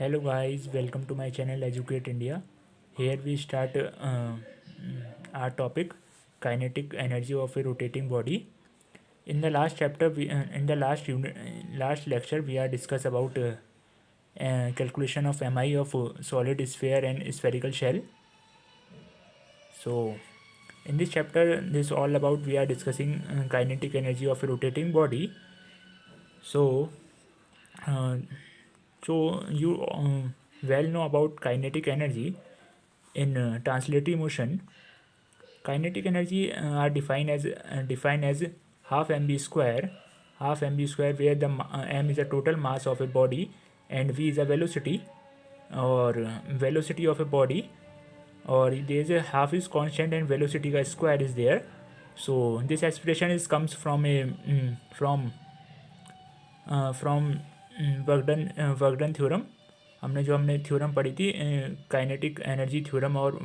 Hello guys, welcome to my channel Educate India. Here we start our topic kinetic energy of a rotating body. In the last chapter, in the last unit, last lecture, we are discuss about calculation of MI of solid sphere and spherical shell. So in this chapter, this all about we are discussing kinetic energy of a rotating body. So uh, so you well know about kinetic energy. In translatory motion, kinetic energy are defined as half mv square, where the m is the total mass of a body and v is a velocity or velocity of a body, or there is a half is constant and velocity का square is there. So this expression is comes from a from work done theorem. हमने theorem पढ़ी थी kinetic energy theorem और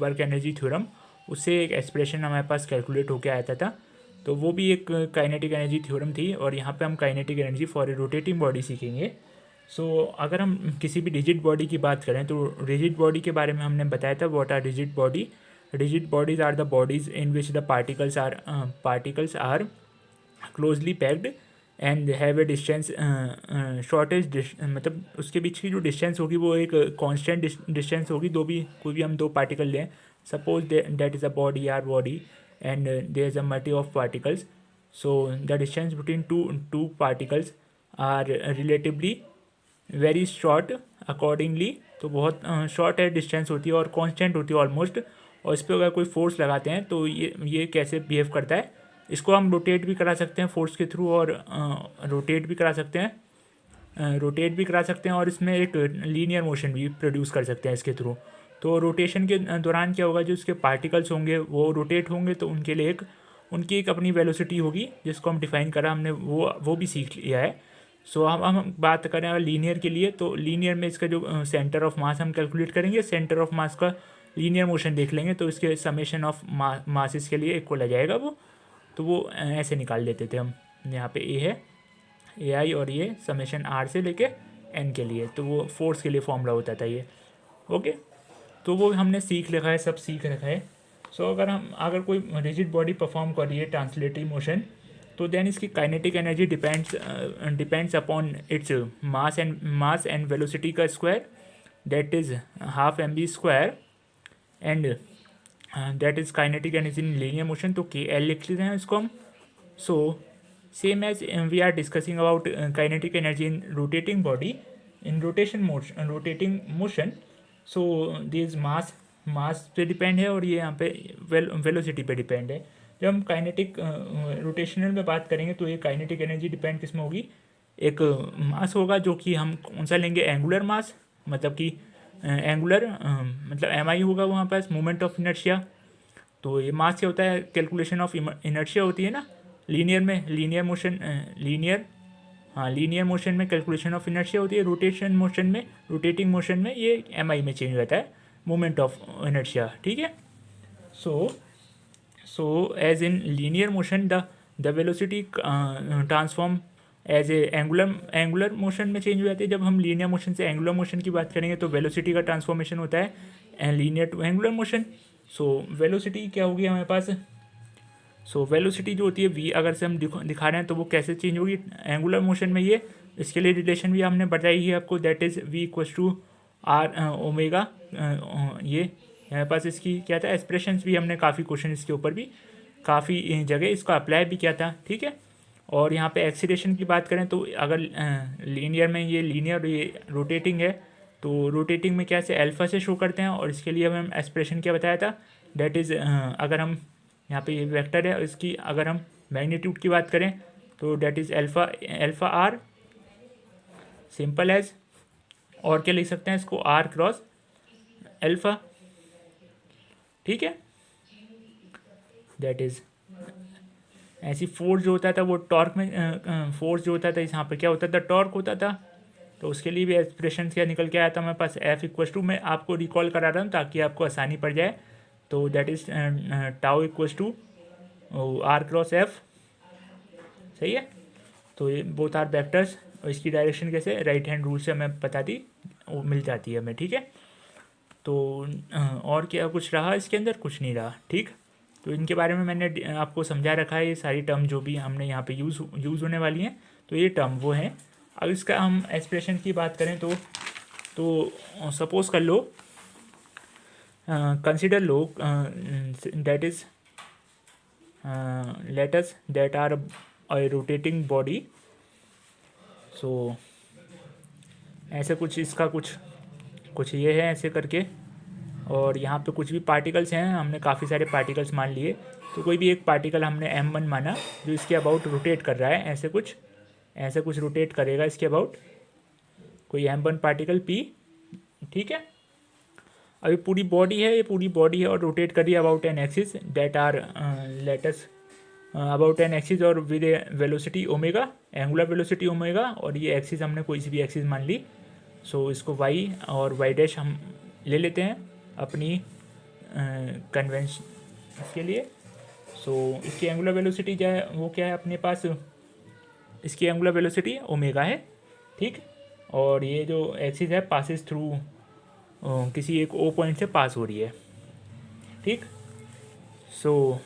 work energy theorem, उससे एक expression हमारे पास calculate होकर आया था. तो वो भी एक काइनेटिक एनर्जी थ्योरम थी. और यहाँ पे हम kinetic energy for a rotating body सीखेंगे. सो अगर हम किसी भी रिजिड बॉडी की बात करें तो रिजिड बॉडी के बारे में हमने बताया था what are rigid body. Rigid bodies are the bodies in which the particles are closely packed and have a distance shortage, मतलब उसके बीच की जो डिस्टेंस होगी वो एक कांस्टेंट डिस्टेंस होगी. कोई भी हम दो पार्टिकल लें, suppose that is a body are body and there is a multi of particles. So the distance between two particles are relatively very short accordingly. तो बहुत शॉर्ट है डिस्टेंस होती है और कांस्टेंट होती है ऑलमोस्ट. और इस पर अगर कोई फोर्स लगाते हैं तो ये कैसे बिहेव करता है, इसको हम रोटेट भी करा सकते हैं फोर्स के थ्रू, और रोटेट भी करा सकते हैं और इसमें एक लीनियर मोशन भी प्रोड्यूस कर सकते हैं इसके थ्रू. तो रोटेशन के दौरान क्या होगा, जो उसके पार्टिकल्स होंगे वो रोटेट होंगे तो उनके लिए उनकी एक अपनी वेलोसिटी होगी जिसको हम डिफाइन करा हमने, वो भी सीख लिया है. सो हम बात करें अगर लीनियर के लिए, तो लीनियर में इसका जो सेंटर ऑफ मास हम कैलकुलेट करेंगे. सेंटर ऑफ मास का लीनियर मोशन देख लेंगे तो इसके समेशन ऑफ मासेस के लिए इक्वल आ जाएगा वो. तो वो ऐसे निकाल लेते थे हम. यहाँ पे ए है ए आई और ये समेशन आर से लेके एन के लिए, तो वो फोर्स के लिए फॉर्मूला होता था ये. ओके, तो वो हमने सीख रखा है, सब सीख रखा है. सो अगर कोई रिजिड बॉडी परफॉर्म कर रही है ट्रांसलेटरी मोशन, तो देन इसकी kinetic energy depends upon its mass and velocity का square, that is half m v square, and that is kinetic energy in linear motion. तो के एल लिख लेते हैं इसको हम. So same as we are discussing about kinetic energy in rotating body, in rotating motion. So this mass पे depend है और ये यहाँ पे वेलोसिटी पे डिपेंड है. जब हम काइनेटिक रोटेशनल में बात करेंगे तो ये काइनेटिक एनर्जी डिपेंड किस में होगी, एक मास होगा जो कि हम कौन सा लेंगे, एंगुलर मास, मतलब कि एंगुलर मतलब एम आई होगा वहाँ पास, मोमेंट ऑफ इनर्शिया. तो ये मास क्या होता है, कैलकुलेशन ऑफ इनर्शिया होती है ना लीनियर में, लीनियर मोशन में कैलकुलेशन ऑफ इनर्शिया होती है. रोटेटिंग मोशन में ये एम आई में चेंज रहता है, मोमेंट ऑफ इनर्शिया. ठीक है. So as in linear motion the velocity transform as a angular motion में चेंज हो जाती है. जब हम लीनियर मोशन से एंगुलर मोशन की बात करेंगे तो वेलोसिटी का ट्रांसफॉर्मेशन होता है linear to angular motion. So velocity क्या होगी हमारे पास, सो वेलोसिटी जो होती है वी अगर से हम दिखा रहे हैं तो वो कैसे चेंज होगी एंगुलर मोशन में. ये इसके लिए रिलेशन भी हमने बताई है आपको, that is V equals to R omega. ये हमारे पास इसकी क्या था एक्सप्रेशंस भी, हमने काफ़ी क्वेश्चन इसके ऊपर भी काफ़ी जगह इसको अप्लाई भी किया था. ठीक है. और यहाँ पे एक्सीलरेशन की बात करें तो अगर लीनियर में ये लीनियर ये रोटेटिंग है, तो रोटेटिंग में क्या से अल्फ़ा से शो करते हैं. और इसके लिए हम एक्सप्रेशन क्या बताया था, दैट इज़ अगर हम यहाँ पे ये वेक्टर है, इसकी अगर हम मैग्नीट्यूड की बात करें तो that is alpha R, simple as. और क्या लिख सकते हैं इसको, आर क्रॉस अल्फ़ा. ठीक है. दैट इज़ ऐसी फोर्स जो होता था वो टॉर्क में, फोर्स जो होता था यहाँ पर क्या होता था, टॉर्क होता था. तो उसके लिए भी एक्सप्रेशन क्या निकल के आया था हमारे पास, एफ इक्वल्स टू, मैं आपको रिकॉल करा रहा हूँ ताकि आपको आसानी पड़ जाए. तो that is tau equals to R cross F. सही है. तो ये बोथ आर वेक्टर्स और इसकी डायरेक्शन कैसे, राइट हैंड रूल से हमें पता थी, वो मिल जाती है हमें, ठीक है। तो और क्या कुछ रहा इसके अंदर, कुछ नहीं रहा, ठीक। तो इनके बारे में मैंने आपको समझा रखा है, ये सारी टर्म जो भी हमने यहाँ पे यूज़ होने वाली हैं, तो ये टर्म वो हैं। अब इसका हम एक्सप्रेशन की बात करें तो सपोज़ कर लो, कंसिडर लो that is let's that are a rotating body। So ऐसे कुछ इसका कुछ ये है ऐसे करके, और यहाँ पे कुछ भी पार्टिकल्स हैं, हमने काफ़ी सारे पार्टिकल्स मान लिए। तो कोई भी एक पार्टिकल हमने m1 माना जो इसके अबाउट रोटेट कर रहा है, ऐसे कुछ रोटेट करेगा इसके अबाउट, कोई m1 पार्टिकल p, ठीक है। अभी पूरी बॉडी है, ये पूरी बॉडी है और रोटेट कर रही है about an axis that are let's about an axis और with velocity omega, angular velocity omega, और ये एक्सिस हमने कोई सी भी एक्सिस मान ली। सो इसको y और y डैश हम ले लेते हैं अपनी कन्वेंशन के लिए। सो इसकी एंगुलर वेलोसिटी क्या है, वो क्या है अपने पास, इसकी एंगुलर वेलोसिटी ओमेगा है, ठीक। और ये जो एक्सिस है पासिस थ्रू किसी एक ओ पॉइंट से पास हो रही है, ठीक। सो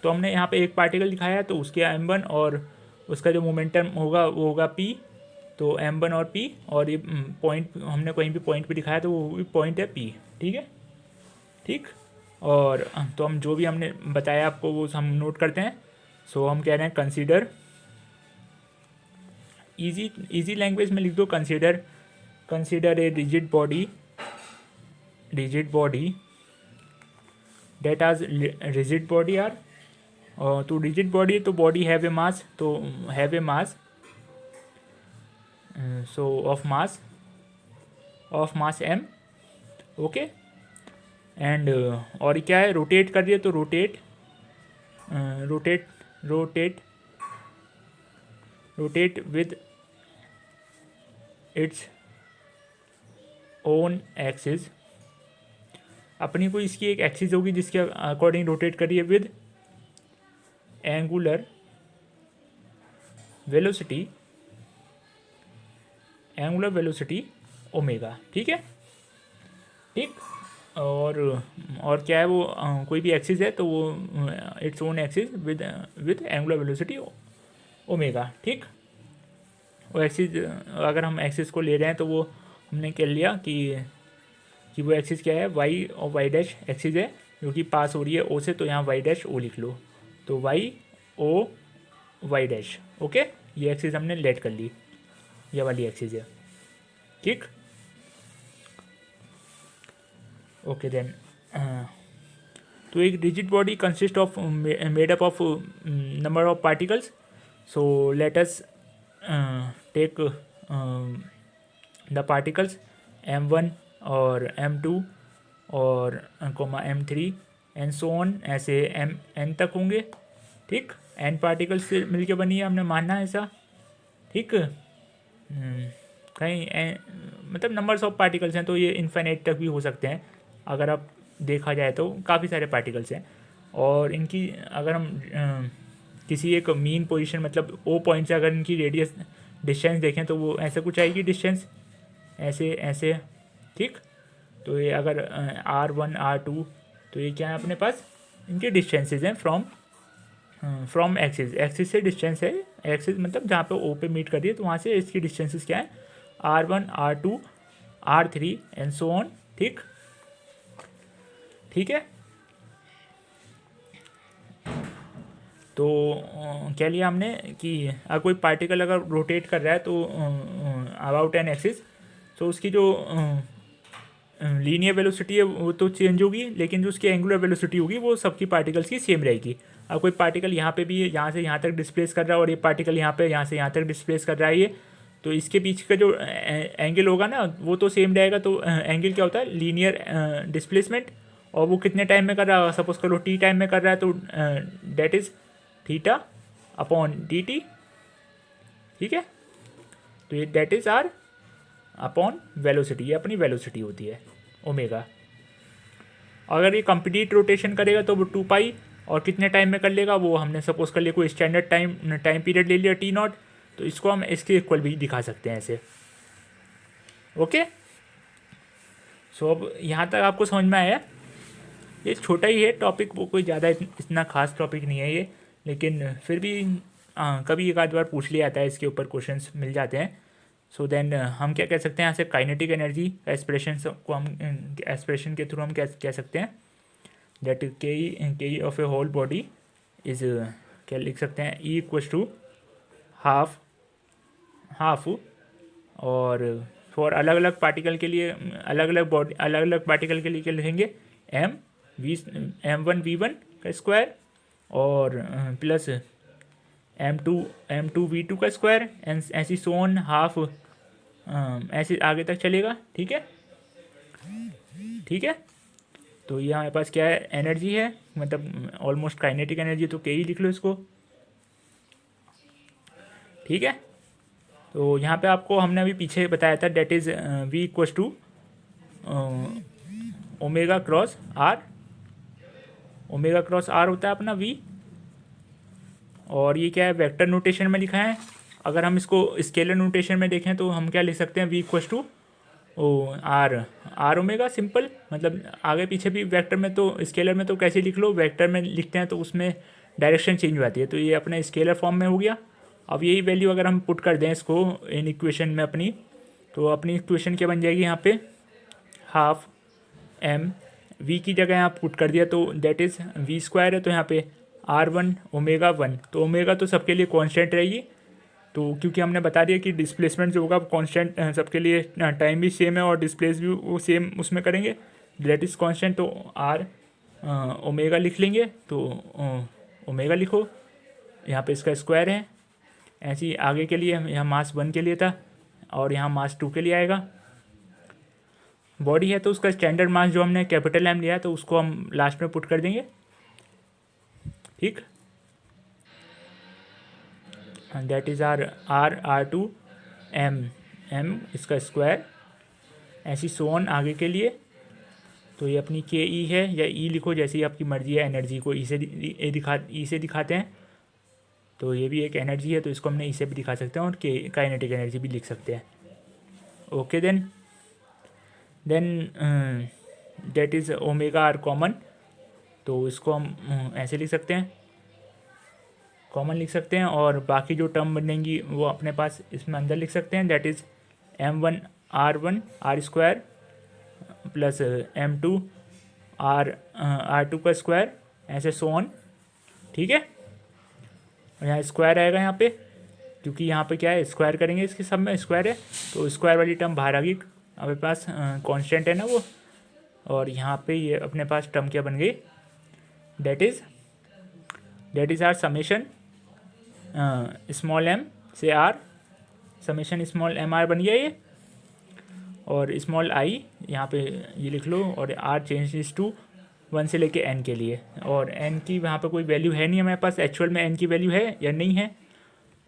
तो हमने यहाँ पे एक पार्टिकल दिखाया है, तो उसके m1 और उसका जो मोमेंटम होगा वो होगा p। तो m1 और p, और ये पॉइंट हमने कहीं भी पॉइंट पे दिखाया तो वो भी पॉइंट है p, ठीक है, ठीक। और तो हम जो भी हमने बताया आपको वो हम नोट करते हैं। सो हम कह रहे हैं कंसीडर, इजी लैंग्वेज में लिख दो, consider a rigid body date आज रिजिड बॉडी आर, तो रिजिड बॉडी, तो बॉडी हैव ए मास, तो have a mass, so of mass m, okay. And और क्या है, रोटेट कर रही है, तो rotate with its own axis, अपनी कोई इसकी एक एक्सिस होगी जिसके अकॉर्डिंग रोटेट करिए विद एंगुलर वेलोसिटी ओमेगा, ठीक है, ठीक। और क्या है वो कोई भी एक्सिस है तो वो its own axis with angular velocity omega, ठीक। वो एक्सिस, अगर हम एक्सिस को ले रहे हैं तो वो हमने कह लिया कि वो एक्सिस क्या है, y और y डैश एक्सिस है जो कि पास हो रही है o से, तो यहाँ y डैश o लिख लो, तो y o y dash, okay. ये एक्सिस हमने लेट कर ली, ये वाली एक्सिस है, ठीक, ओके। देन तो एक rigid body consist of made up of number of particles. So let us take the particles m1 और m2 और m3 एंड सो ऑन, ऐसे n तक होंगे, ठीक। n पार्टिकल्स से मिलके बनी है, हमने मानना है ऐसा, ठीक। कहीं मतलब नंबर्स ऑफ पार्टिकल्स हैं तो ये इन्फाइनाइट तक भी हो सकते हैं, अगर आप देखा जाए तो काफ़ी सारे पार्टिकल्स हैं। और इनकी अगर हम किसी एक मीन पोजीशन मतलब ओ पॉइंट से अगर इनकी रेडियस डिस्टेंस देखें तो वो ऐसे कुछ आएगी डिस्टेंस, ऐसे, ठीक। तो ये अगर R1 R2, तो ये क्या है अपने पास, इनके डिस्टेंसेज हैं फ्रॉम एक्सिस से डिस्टेंस है, एक्सिस मतलब जहाँ पे ओ पे मीट कर रही है, तो वहाँ से इसकी डिस्टेंसेस क्या है, R1 R2 R3 and so on, ठीक, ठीक है। तो क्या लिया हमने कि अगर कोई पार्टिकल अगर रोटेट कर रहा है तो अबाउट एन एक्सिस, तो उसकी जो लीनियर वेलोसिटी है वो तो चेंज होगी, लेकिन जो उसकी एंगुलर वेलोसिटी होगी वो सबकी पार्टिकल्स की सेम रहेगी। अब कोई पार्टिकल यहाँ पे भी यहाँ से यहाँ तक डिस्प्लेस कर रहा है और ये पार्टिकल यहाँ से यहाँ तक डिस्प्लेस कर रहा है, ये तो इसके बीच का जो एंगल होगा ना वो तो सेम रहेगा। तो एंगल क्या होता है, लीनियर डिस्प्लेसमेंट, और वो कितने टाइम में कर रहा है, सपोज करो t टाइम में कर रहा है, तो that is theta upon dt, ठीक है। तो ये that is r upon velocity, ये अपनी वेलोसिटी होती है ओमेगा। अगर ये कंप्लीट रोटेशन करेगा तो वो 2 और कितने टाइम में कर लेगा वो हमने सपोज कर लिया कोई स्टैंडर्ड टाइम पीरियड ले लिया t0, तो इसको हम इसके इक्वल भी दिखा सकते हैं ऐसे, ओके, सो अब यहाँ तक आपको समझ में आया। ये छोटा ही है टॉपिक, वो कोई ज़्यादा इतना खास टॉपिक नहीं है ये, लेकिन फिर भी कभी एक आध बार पूछ लिया जाता है, इसके ऊपर क्वेश्चंस मिल जाते हैं। सो देन हम क्या कह सकते हैं यहाँ से, काइनेटिक एनर्जी का एक्सप्रेशन को हम एक्सप्रेशन के थ्रू हम क्या कह सकते हैं, that K of a whole body is, क्या लिख सकते हैं, E equals to half half, और फॉर अलग अलग पार्टिकल के लिए, अलग अलग पार्टिकल के लिए क्या लिखेंगे, M1 V1 का स्क्वायर और प्लस M2 V2 का स्क्वायर, ऐसी सोन हाफ, ऐसे आगे तक चलेगा। ठीक है, ठीक है। तो ये हमारे पास क्या है, एनर्जी है, मतलब ऑलमोस्ट काइनेटिक एनर्जी, तो के ही लिख लो इसको। ठीक है, तो यहाँ पे आपको हमने अभी पीछे बताया था, that is V equals to omega cross R, omega cross R होता है अपना V, और ये क्या है, वेक्टर नोटेशन में लिखा है। अगर हम इसको स्केलर नोटेशन में देखें तो हम क्या लिख सकते हैं, V equals to R omega, simple, मतलब आगे पीछे भी वेक्टर में, तो स्केलर में तो कैसे लिख लो, वेक्टर में लिखते हैं तो उसमें डायरेक्शन चेंज हो जाती है, तो ये अपने स्केलर फॉर्म में हो गया। अब यही वैल्यू अगर हम पुट कर दें इसको इन इक्वेशन में अपनी, तो अपनी इक्वेशन क्या बन जाएगी यहाँ पे, हाफ M V की जगह यहाँ पुट कर दिया, तो दैट इज़ V स्क्वायर है, तो यहाँ पे R1 ओमेगा 1, तो ओमेगा तो सबके लिए कांस्टेंट रहेगी, तो क्योंकि हमने बता दिया कि डिस्प्लेसमेंट जो होगा कांस्टेंट सबके लिए, टाइम भी सेम है और डिस्प्लेस भी वो सेम उसमें करेंगे, दैट इज़ कांस्टेंट, तो R ओमेगा लिख लेंगे, तो ओमेगा लिखो, यहाँ पे इसका स्क्वायर है। ऐसे ही आगे के लिए, यहाँ मास 1 के लिए था और यहाँ मास 2 के लिए आएगा। बॉडी है तो उसका स्टैंडर्ड मास जो हमने कैपिटल M लिया है, तो उसको हम लास्ट में पुट कर देंगे। ठीक, दैट इज़ R2 M इसका स्क्वायर, ऐसी सोन आगे के लिए, तो ये अपनी के ई है, या ई लिखो जैसी आपकी मर्जी है, एनर्जी को ई से दिखाते हैं, तो ये भी एक एनर्जी है, तो इसको हमने ई से भी दिखा सकते हैं, और के काइनेटिक एनर्जी भी लिख सकते हैं। Okay, then that is omega R common, तो इसको हम ऐसे लिख सकते हैं, कॉमन लिख सकते हैं, और बाकी जो टर्म बनेंगी वो अपने पास इसमें अंदर लिख सकते हैं, that is M1 R1 R square plus M2 R2 का स्क्वायर, ऐसे सो ऑन। ठीक है, और यहाँ स्क्वायर आएगा यहाँ पे, क्योंकि यहाँ पे क्या है, स्क्वायर करेंगे इसके सब में स्क्वायर है, तो स्क्वायर वाली टर्म बाहर आ गई, अपने पास कांस्टेंट है ना वो, और यहाँ पे ये अपने पास टर्म क्या बन गई, that is our summation small m से r, summation small m r बन गया ये, और स्मॉल i यहाँ पे ये लिख लो, और r चेंजेस टू 1 से लेके n के लिए, और n की वहाँ पे कोई वैल्यू है नहीं हमारे पास, एक्चुअल में n की वैल्यू है या नहीं है,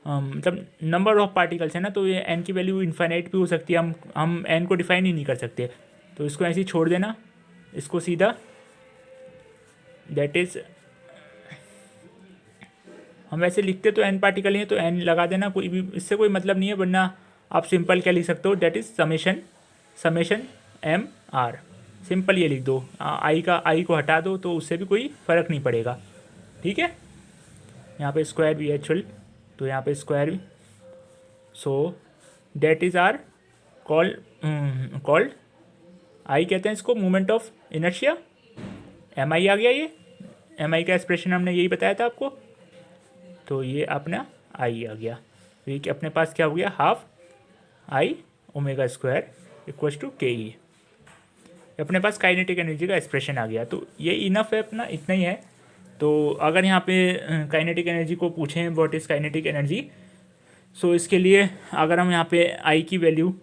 मतलब नंबर ऑफ पार्टिकल्स है ना, तो ये n की वैल्यू इन्फाइनाइट भी हो सकती है, हम n को डिफाइन ही नहीं कर सकते, तो इसको ऐसे ही छोड़ देना, इसको सीधा, दैट इज़, हम वैसे लिखते तो n पार्टिकल ही है, तो n लगा देना, कोई भी इससे कोई मतलब नहीं है, वरना आप सिंपल क्या लिख सकते हो, that is summation M/R, simple ये लिख दो, आई को हटा दो, तो उससे भी कोई फ़र्क नहीं पड़ेगा। ठीक है, यहाँ पे स्क्वायर भी है एक्चुअल, तो यहाँ पे स्क्वायर भी, so that is are called, I कहते हैं इसको मोमेंट ऑफ इनर्शिया, MI आ गया, ये MI का एक्सप्रेशन हमने यही बताया था आपको, तो ये अपना आई आ गया, तो ये अपने पास क्या हो गया, half I omega square equals to K E, अपने पास काइनेटिक एनर्जी का एक्सप्रेशन आ गया। तो ये इनफ है, अपना इतना ही है। तो अगर यहाँ पे काइनेटिक एनर्जी को पूछें व्हाट इज़ काइनेटिक एनर्जी, सो इसके लिए अगर हम यहाँ पे आई की वैल्यू,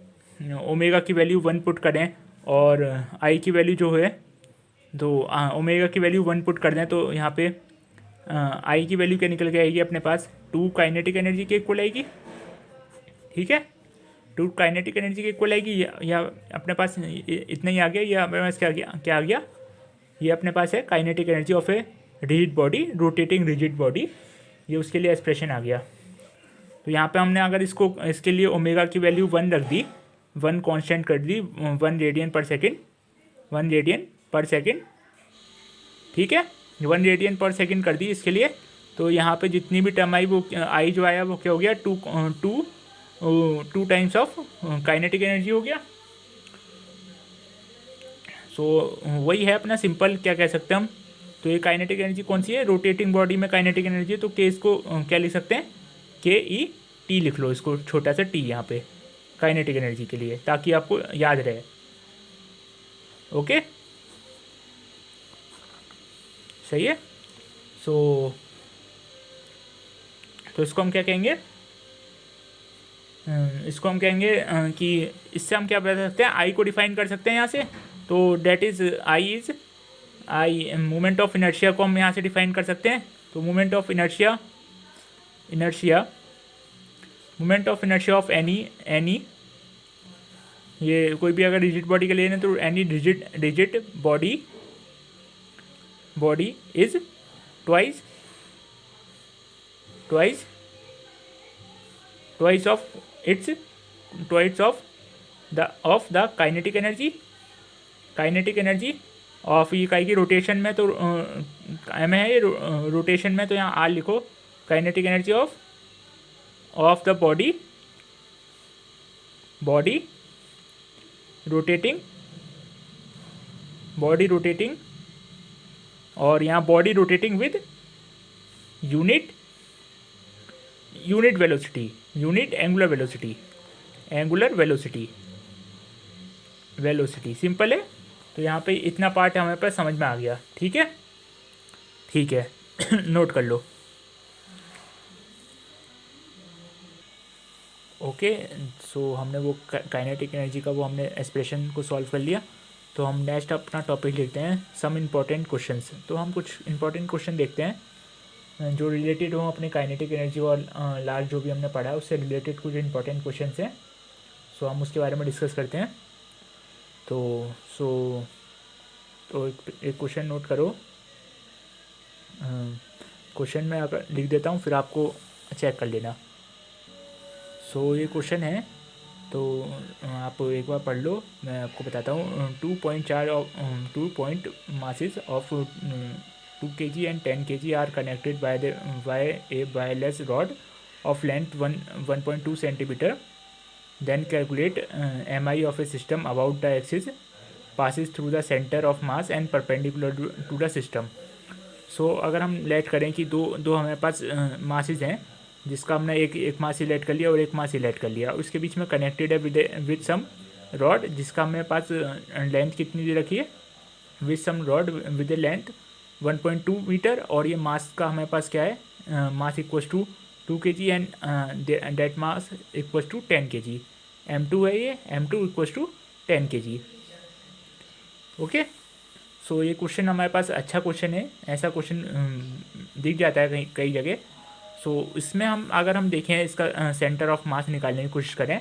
ओमेगा की वैल्यू 1 पुट करें, और आई की वैल्यू जो है, तो ओमेगा की वैल्यू 1 पुट कर दें, तो यहाँ पे आई की वैल्यू क्या निकल के आएगी अपने पास, 2 काइनेटिक एनर्जी के इक्वल आएगी। ठीक है, 2 काइनेटिक एनर्जी के इक्वल आएगी, या अपने पास इतना ही आ गया, या अपने पास क्या आ गया, ये अपने पास है kinetic energy of a rigid body, rotating rigid body, ये उसके लिए एक्सप्रेशन आ गया। तो यहाँ पे हमने अगर इसके लिए ओमेगा की वैल्यू 1 रख दी, वन कांस्टेंट कर दी, 1 रेडियन पर सेकेंड, 1 रेडियन पर सेकेंड, ठीक है, 1 रेडियन पर सेकेंड कर दी इसके लिए। तो यहाँ पे जितनी भी टर्म आई वो आई जो आया वो क्या हो गया, two times of kinetic energy हो गया। सो वही है अपना सिंपल, क्या कह सकते हैं हम, तो ये काइनेटिक एनर्जी कौन सी है, रोटेटिंग बॉडी में काइनेटिक एनर्जी है, तो के इसको क्या लिख सकते हैं, KET लिख लो इसको, छोटा सा टी यहाँ पे काइनेटिक एनर्जी के लिए, ताकि आपको याद रहे। ओके, सही है। तो इसको हम क्या कहेंगे, इसको हम कहेंगे कि इससे हम क्या बता सकते हैं, आई को डिफाइन कर सकते हैं यहाँ से। तो that is I moment of inertia को हम यहाँ से डिफाइन कर सकते हैं। तो moment of inertia of any ये कोई भी अगर रिजिड बॉडी के लिए ना, तो any rigid body is twice of the kinetic energy of, ये काई की रोटेशन में, तो एम है ये रोटेशन में, तो यहाँ आर लिखो, kinetic energy of the body rotating, और यहाँ body rotating with unit velocity, angular velocity simple है। तो यहाँ पे इतना पार्ट हमारे पास समझ में आ गया, ठीक है नोट कर लो। ओके, सो हमने वो काइनेटिक एनर्जी का वो हमने एक्सप्रेशन को सॉल्व कर लिया। तो हम नेक्स्ट अपना टॉपिक लिखते हैं, सम इम्पॉर्टेंट क्वेश्चंस। तो हम कुछ इंपॉर्टेंट क्वेश्चन देखते हैं जो रिलेटेड हो अपने काइनेटिक एनर्जी और लास्ट जो भी हमने पढ़ा है उससे रिलेटेड कुछ इंपॉर्टेंट क्वेश्चंस हैं। सो हम उसके बारे में डिस्कस करते हैं। तो एक क्वेश्चन नोट करो, क्वेश्चन मैं अगर लिख देता हूँ फिर आपको चेक कर लेना। सो ये क्वेश्चन है, तो आप एक बार पढ़ लो, मैं आपको बताता हूँ। 2 point masses of 2 kg and 10 kg are connected by a wireless rod of length 1.2 centimeter. Then calculate MI of a system about the axis passes through the center of mass and perpendicular to the system. सो अगर हम let करें कि दो हमारे पास masses हैं, जिसका हमने एक मास सिलेक्ट कर लिया और एक मास सिलेक्ट कर लिया, उसके बीच में कनेक्टेड है विद सम रॉड, जिसका हमारे पास लेंथ कितनी दे रखी है, with some rod with a length 1.2 metre, और ये मास का हमारे पास क्या है, mass equals to 2 kg and that mass equals to 10 kg। M2 है ये, M2 equals to 10 kg। Okay, so ये क्वेश्चन हमारे पास अच्छा क्वेश्चन है, ऐसा क्वेश्चन दिख जाता है कई जगह। सो इसमें अगर हम देखें इसका सेंटर ऑफ मास निकालने की कोशिश करें,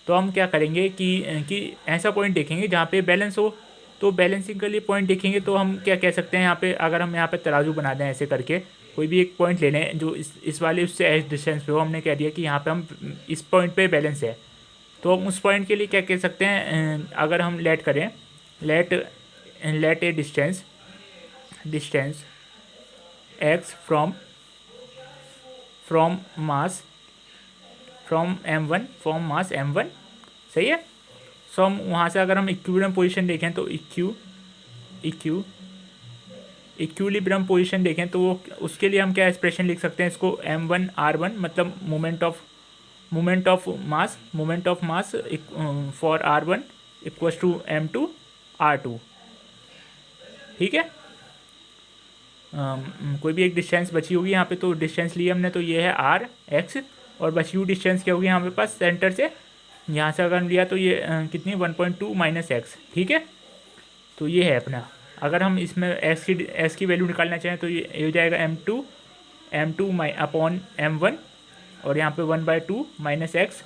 तो हम क्या करेंगे कि ऐसा पॉइंट देखेंगे जहाँ पे बैलेंस हो। तो बैलेंसिंग के लिए पॉइंट देखेंगे तो हम क्या कह सकते हैं, यहाँ पे अगर हम यहाँ पे तराजू बना दें ऐसे करके, कोई भी एक पॉइंट ले लें जो इस वाले उससे एज डिस्टेंस पे हो, हमने कह दिया कि यहाँ पे हम इस पॉइंट पे बैलेंस है, तो हम उस पॉइंट के लिए क्या कह सकते हैं, अगर हम लेट करें, let a distance x from mass m1, सही है। सो हम वहाँ से अगर हम इक्विलिब्रियम पोजीशन देखें तो इक्विलिब्रियम पोजीशन देखें तो वो उसके लिए हम क्या एक्सप्रेशन लिख सकते हैं, इसको m1r1 मतलब moment of mass for r1 equals to m2r2, ठीक है। कोई भी एक डिस्टेंस बची होगी यहाँ पे, तो डिस्टेंस ली हमने, तो ये है rx, और बची हुई डिस्टेंस क्या होगी यहाँ पे पास सेंटर से, यहाँ से अगर हम लिया तो ये कितनी 1.2 माइनस एक्स, ठीक है। तो ये है अपना, अगर हम इसमें x की वैल्यू निकालना चाहें तो ये हो जाएगा m2 अपॉन m1, और यहाँ पे 1/2 माइनस एक्स,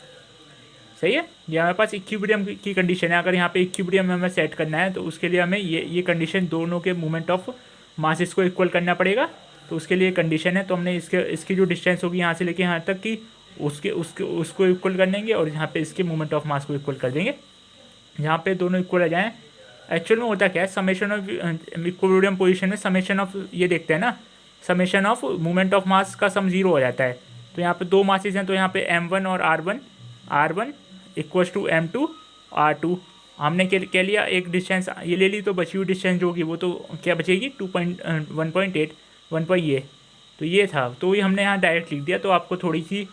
सही है। ये हमारे पास इक्विलिब्रियम की कंडीशन है। अगर यहाँ पे इक्विलिब्रियम हमें सेट करना है तो उसके लिए हमें ये कंडीशन दोनों के मोमेंट ऑफ मास इसको इक्वल करना पड़ेगा, तो उसके लिए कंडीशन है। तो हमने इसकी जो डिस्टेंस होगी यहाँ से लेके यहाँ तक की उसके उसके उसको इक्वल कर देंगे और यहाँ पे इसके मोमेंट ऑफ मास को इक्वल कर देंगे। यहाँ पे दोनों इक्वल आ जाएँ। एक्चुअल में होता क्या है, समेशन ऑफ इक्विलिब्रियम पोजीशन में समेशन ऑफ ये देखते हैं ना, समेशन ऑफ मोमेंट ऑफ मास का सम 0 हो जाता है। तो यहाँ पे दो मासेज हैं, तो यहाँ पे m1 और r1 equals to m2 r2। हमने क्या लिया, एक डिस्टेंस ये ले ली, तो बची हुई डिस्टेंस जो होगी वो तो क्या बचेगी 1.8 ये, तो ये था। तो ये हमने यहाँ डायरेक्ट लिख दिया। तो आपको थोड़ी सी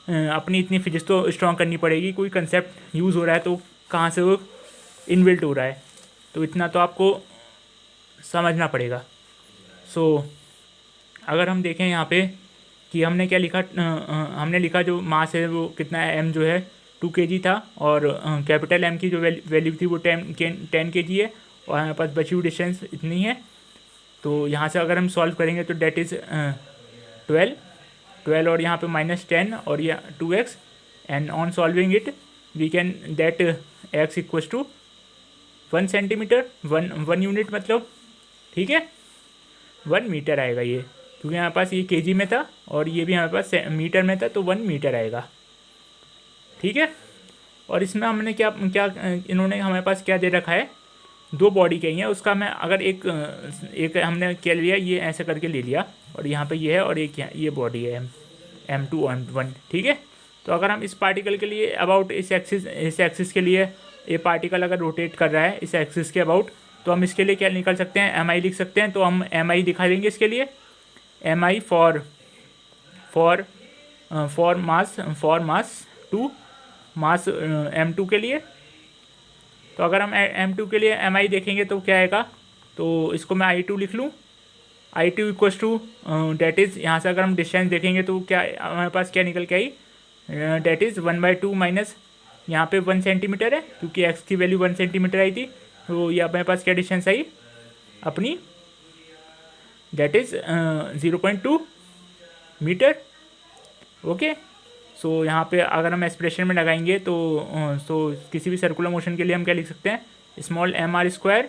अपनी इतनी फिजिक्स तो स्ट्रॉन्ग करनी पड़ेगी, कोई कंसेप्ट यूज़ हो रहा है तो कहाँ से वो इनबिल्ट हो रहा है, तो इतना तो आपको समझना पड़ेगा। सो अगर हम देखें यहाँ पे कि हमने क्या लिखा, हमने लिखा जो मास है वो कितना है, m जो है 2 kg था, और कैपिटल M की जो वैल्यू थी वो 10 kg है, और हमारे पास बची हुई डिस्टेंस इतनी है। तो यहाँ से अगर हम सॉल्व करेंगे तो डेट इज़ 12 और यहाँ पे -10 और ये 2x, and on solving it we can that x equals to 1 centimetre, 1 unit मतलब, ठीक है 1 मीटर आएगा ये, क्योंकि हमारे पास ये केजी में था और ये भी हमारे पास मीटर में था, तो 1 मीटर आएगा, ठीक है। और इसमें हमने क्या क्या इन्होंने हमारे पास क्या दे रखा है, 2 बॉडी कही है, उसका मैं अगर एक हमने क्या लिया, ये ऐसे करके ले लिया, और यहाँ पे ये है, और एक ये बॉडी है m2 m1, ठीक है। तो अगर हम इस पार्टिकल के लिए अबाउट इस एक्सिस के लिए, ये पार्टिकल अगर रोटेट कर रहा है इस एक्सिस के अबाउट, तो हम इसके लिए क्या निकल सकते हैं, mi लिख सकते हैं। तो हम mi दिखा देंगे इसके लिए, mi for mass 2 mass m2 के लिए। तो अगर हम m2 के लिए mi देखेंगे तो क्या आएगा, तो इसको मैं i2 लिख लूँ, i2 equals to that is, यहाँ से अगर हम डिस्टेंस देखेंगे तो क्या हमारे पास क्या निकल के आई, डेट इज़ 1/2 माइनस यहाँ पे 1 सेंटीमीटर है, क्योंकि x की वैल्यू 1 सेंटीमीटर आई थी, तो ये हमारे पास क्या डिस्टेंस आई अपनी, डेट इज़ 0.2 मीटर, ओके। सो यहाँ पे अगर हम एक्सप्रेशन में लगाएंगे तो किसी भी सर्कुलर मोशन के लिए हम क्या लिख सकते हैं, स्मॉल mr²,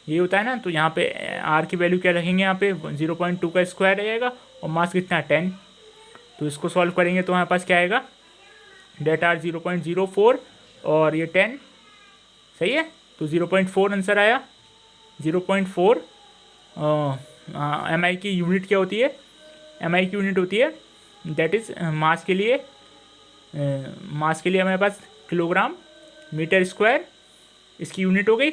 ये होता है ना। तो यहाँ पे r की वैल्यू क्या रखेंगे, यहाँ पे 0.2 का स्क्वायर रहेगा, और मास कितना है 10। तो इसको सॉल्व करेंगे तो हमारे पास क्या आएगा, डेट r 0.04 और ये 10, सही है। तो 0.4 आंसर आया, 0.4। mi की यूनिट क्या होती है, mi की यूनिट होती है दैट इज़ मास के लिए हमारे पास किलोग्राम मीटर स्क्वायर, इसकी यूनिट हो गई।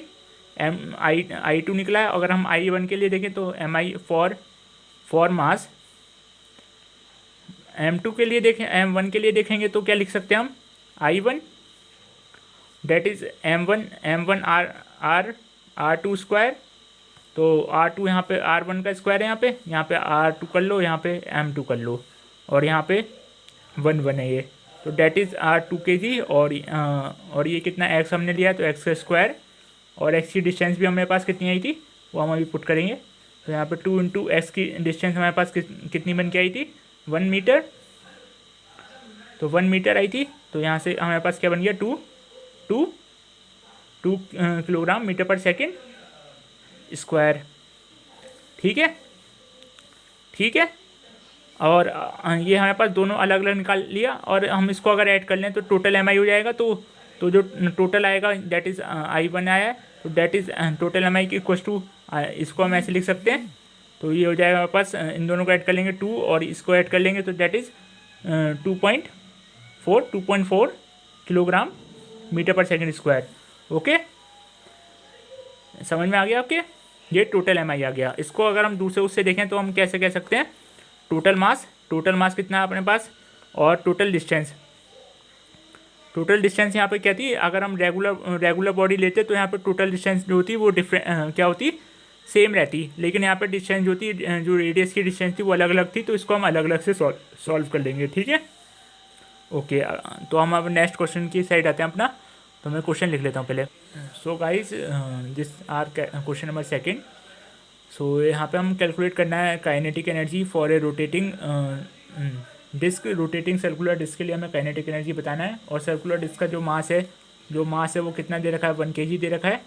i2 निकला है। अगर हम i1 के लिए देखें तो mi फॉर मास, m2 के लिए देखें, m1 के लिए देखेंगे तो क्या लिख सकते हैं हम, i1 that is m1 r2 square. तो r2 यहाँ पे r1 का स्क्वायर है, यहाँ पे r2 कर लो, यहाँ पे m2 कर लो, और यहाँ पे 1 है ये। तो डेट इज़ r2 kg, और ये कितना x हमने लिया, तो x का स्क्वायर, और x की डिस्टेंस भी हमारे पास कितनी आई थी वो हम अभी पुट करेंगे। तो यहाँ पे 2 × x की डिस्टेंस हमारे पास कितनी बन के आई थी, 1 मीटर। तो 1 मीटर आई थी, तो यहाँ से हमारे पास क्या बन गया, 2 किलोग्राम मीटर पर सेकेंड स्क्वायर, ठीक है, ठीक है। और ये हमारे पास दोनों अलग अलग निकाल लिया, और हम इसको अगर ऐड कर लें तो टोटल mi हो जाएगा। तो जो टोटल आएगा दैट इज़ i1 आया है, तो दैट इज़ टोटल mi की इक्वल्स टू, इसको हम ऐसे लिख सकते हैं। तो ये हो जाएगा हमारे पास, इन दोनों को ऐड कर लेंगे 2 और इसको ऐड कर लेंगे, तो दैट इज़ 2.4 किलोग्राम मीटर पर सेकेंड स्क्वायर, ओके। समझ में आ गया आपके, ये टोटल mi आ गया। इसको अगर हम दूसरे उससे देखें तो हम कैसे कह सकते हैं, टोटल मास कितना है अपने पास, और टोटल डिस्टेंस यहाँ पे क्या थी, अगर हम रेगुलर बॉडी लेते तो यहाँ पे टोटल डिस्टेंस जो होती वो डिफरेंट क्या होती, सेम रहती, लेकिन यहाँ पे डिस्टेंस जो होती, जो रेडियस की डिस्टेंस थी वो अलग अलग थी, तो इसको हम अलग अलग से सॉल्व कर लेंगे, ठीक है, ओके। तो हम अब नेक्स्ट क्वेश्चन की साइड आते हैं अपना। तो मैं क्वेश्चन लिख लेता हूँ पहले। So guys this our question number 2। So यहाँ पे हम कैलकुलेट करना है kinetic energy for a rotating disc. Rotating circular disc के लिए हमें काइनेटिक एनर्जी बताना है, और सर्कुलर डिस्क का जो मास है वो कितना दे रखा है, 1 kg दे रखा है,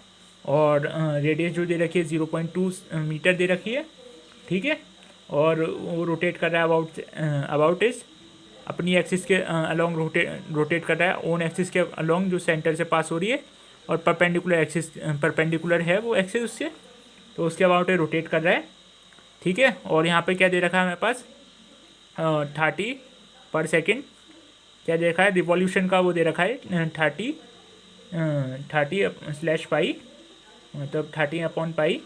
और रेडियस जो दे रखी है 0.2 मीटर दे रखी है, ठीक है। और वो रोटेट कर रहा है अपनी एक्सिस के अलोंग रोटेट कर रहा है, ओन एक्सिस के अलोंग जो सेंटर से पास हो रही है, और परपेंडिकुलर है वो एक्सिस उससे, तो उसके अबाउट रोटेट कर रहा है। ठीक है, और यहाँ पे क्या दे रखा है हमारे पास 30 पर सेकेंड, क्या दे रखा है रिवॉल्यूशन का, वो दे रखा है 30/पाई, मतलब 30/पाई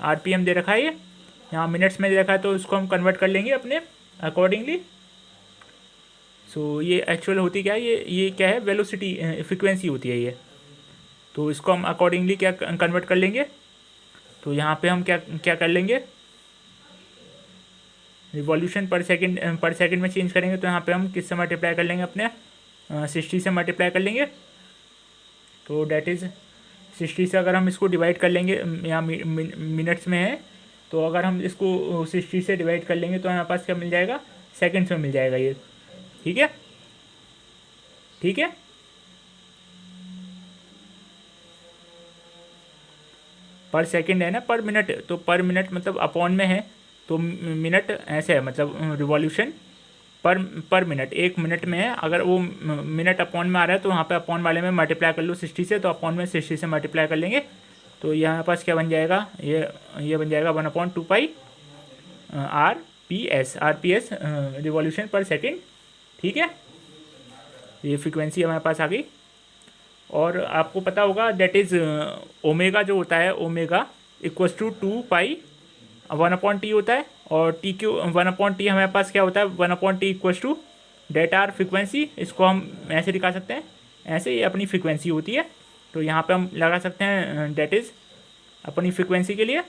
RPM दे रखा है। ये यहाँ मिनट्स में दे रखा है, तो इसको हम कन्वर्ट कर लेंगे अपने अकॉर्डिंगली। सो ये एक्चुअल होती क्या है, ये क्या है, वेलोसिटी फ्रिक्वेंसी होती है ये। तो इसको हम अकॉर्डिंगली क्या कन्वर्ट कर लेंगे, तो यहाँ पे हम क्या क्या कर लेंगे, रिवॉल्यूशन पर सेकंड में चेंज करेंगे, तो यहाँ पे हम किससे मल्टीप्लाई कर लेंगे, अपने 60 से मल्टीप्लाई कर लेंगे। तो डैट इज़ 60 से अगर हम इसको डिवाइड कर लेंगे, यहाँ मिनट्स में है, तो अगर हम इसको 60 से डिवाइड कर लेंगे तो हमारे पास क्या मिल जाएगा, सेकंड्स में मिल जाएगा ये। ठीक है, ठीक है, पर सेकंड है ना, पर मिनट, तो पर मिनट मतलब अपॉन में है, तो मिनट ऐसे है, मतलब रिवॉल्यूशन पर मिनट, 1 मिनट में है। अगर वो मिनट अपॉन में आ रहा है तो वहाँ पे अपॉन वाले में मल्टीप्लाई कर लो 60 से, तो अपॉन में 60 से मल्टीप्लाई कर लेंगे, तो यहाँ पास क्या बन जाएगा, ये बन जाएगा 1/2 पाई RPS रिवॉल्यूशन पर सेकेंड। ठीक है, ये फ्रिक्वेंसी हमारे पास आ गई। और आपको पता होगा दैट इज़ ओमेगा जो होता है, omega equals to 2 pi 1/T होता है, और टी क्यू 1/T हमारे पास क्या होता है, 1/T equals to that our frequency. इसको हम ऐसे दिखा सकते हैं, ऐसे ये अपनी फ्रिक्वेंसी होती है, तो यहाँ पे हम लगा सकते हैं डेट इज़ अपनी फ्रिक्वेंसी के लिए।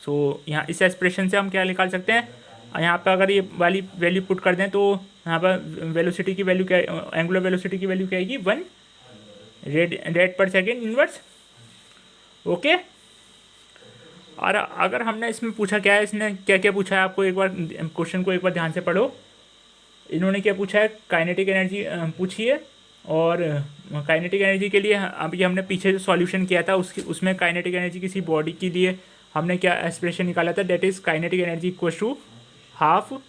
सो यहाँ इस एक्सप्रेशन से हम क्या निकाल सकते हैं, यहाँ पे अगर ये वाली वैल्यू पुट कर दें, तो यहाँ पर वेलोसिटी की वैल्यू क्या, एंगुलर वेलोसिटी की वैल्यू क्या आएगी, 1 रेड पर सेकेंड इनवर्स। ओके, और अगर हमने इसमें पूछा क्या है, इसने क्या क्या पूछा है आपको, एक बार क्वेश्चन को एक बार ध्यान से पढ़ो। इन्होंने क्या पूछा है, काइनेटिक एनर्जी पूछी है, और काइनेटिक एनर्जी के लिए अभी हमने पीछे जो सॉल्यूशन किया था उसमें काइनेटिक एनर्जी किसी बॉडी के लिए हमने क्या एक्सप्रेशन निकाला था, that is kinetic energy equal to ½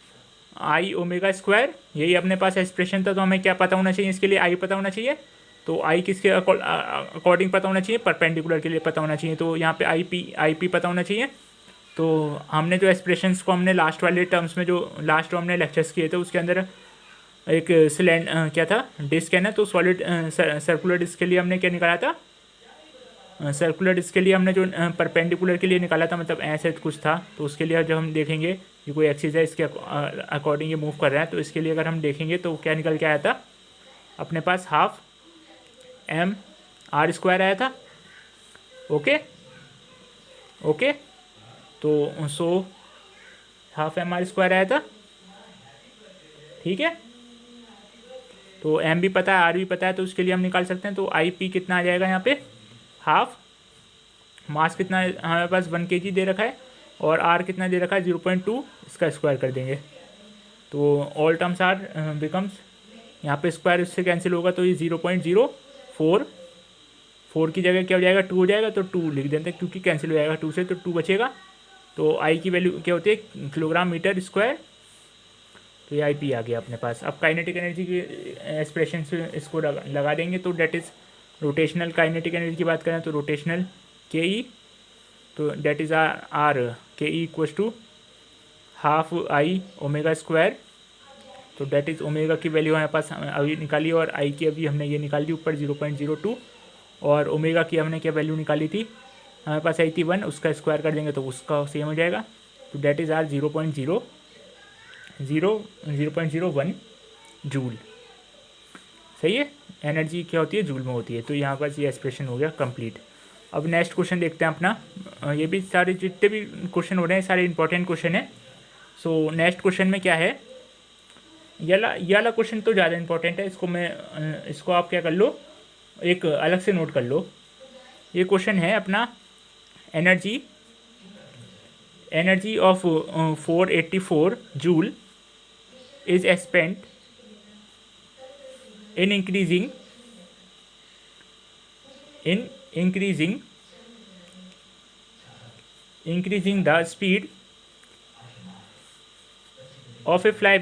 I⍵²। यही अपने पास एक्सप्रेशन था, तो हमें क्या पता होना चाहिए, इसके लिए आई पता होना चाहिए, तो आई किसके अकॉर्डिंग पता होना चाहिए, परपेंडिकुलर के लिए पता होना चाहिए, तो यहाँ पे आई पी पता होना चाहिए। तो हमने जो एक्सप्रेशंस को हमने लास्ट वाले टर्म्स में, जो लास्ट टर्म हमने लेक्चर्स किए थे, उसके अंदर एक क्या था, डिस्क है ना, तो सॉलिड सर्कुलर डिस्क के लिए हमने क्या निकाला था, सर्कुलर डिस्क के लिए हमने जो परपेंडिकुलर के लिए निकाला था, मतलब ऐसे कुछ था, तो उसके लिए जब हम देखेंगे ये कोई एक्सिस है, इसके अकॉर्डिंग ये मूव कर रहा है, तो इसके लिए अगर हम देखेंगे तो क्या निकल के आया था अपने पास, ½ M r² आया था। ओके, ओके, तो सो ½ M r² आया था। ठीक है, तो M भी पता है, R भी पता है, तो उसके लिए हम निकाल सकते हैं, तो IP कितना आ जाएगा यहाँ पे, हाफ, मास कितना हमारे पास 1 kg दे रखा है, और R कितना दे रखा है 0.2, इसका स्क्वायर कर देंगे, तो ऑल टर्म्स आर बिकम्स, यहाँ पे स्क्वायर इससे कैंसिल होगा, तो ये 0.04, 4 की जगह क्या हो जाएगा, 2 हो जाएगा, तो 2 लिख देते हैं, क्योंकि कैंसिल हो जाएगा 2 से, तो 2 बचेगा। तो आई की वैल्यू क्या होती है, किलोग्राम मीटर स्क्वायर, तो ये IP आ गया अपने पास। अब काइनेटिक एनर्जी की एक्सप्रेशन से इसको लगा देंगे, तो that is rotational kinetic energy की बात करें तो रोटेशनल KE, तो that is our KE equals to ½ I⍵², तो डेट इज़ ओमेगा की वैल्यू हमारे पास अभी निकाली, और आई की अभी हमने ये निकाल दी ऊपर 0.02, और ओमेगा की हमने क्या वैल्यू निकाली थी, हमारे पास आई थी 1, उसका स्क्वायर कर देंगे तो उसका सेम हो जाएगा, तो डेट इज़ आर 0.01 जूल। सही है, एनर्जी क्या होती है, जूल में होती है। तो यहाँ पर ये एक्सप्रेशन हो गया कंप्लीट। अब नेक्स्ट क्वेश्चन देखते हैं अपना। ये भी सारे जितने भी क्वेश्चन हो रहे हैं सारे इंपॉर्टेंट क्वेश्चन है। सो नेक्स्ट क्वेश्चन में क्या है, ये वाला क्वेश्चन तो ज़्यादा इंपॉर्टेंट है, इसको आप क्या कर लो, एक अलग से नोट कर लो। ये क्वेश्चन है अपना, energy of 484 joule is spent in increasing the speed of A fly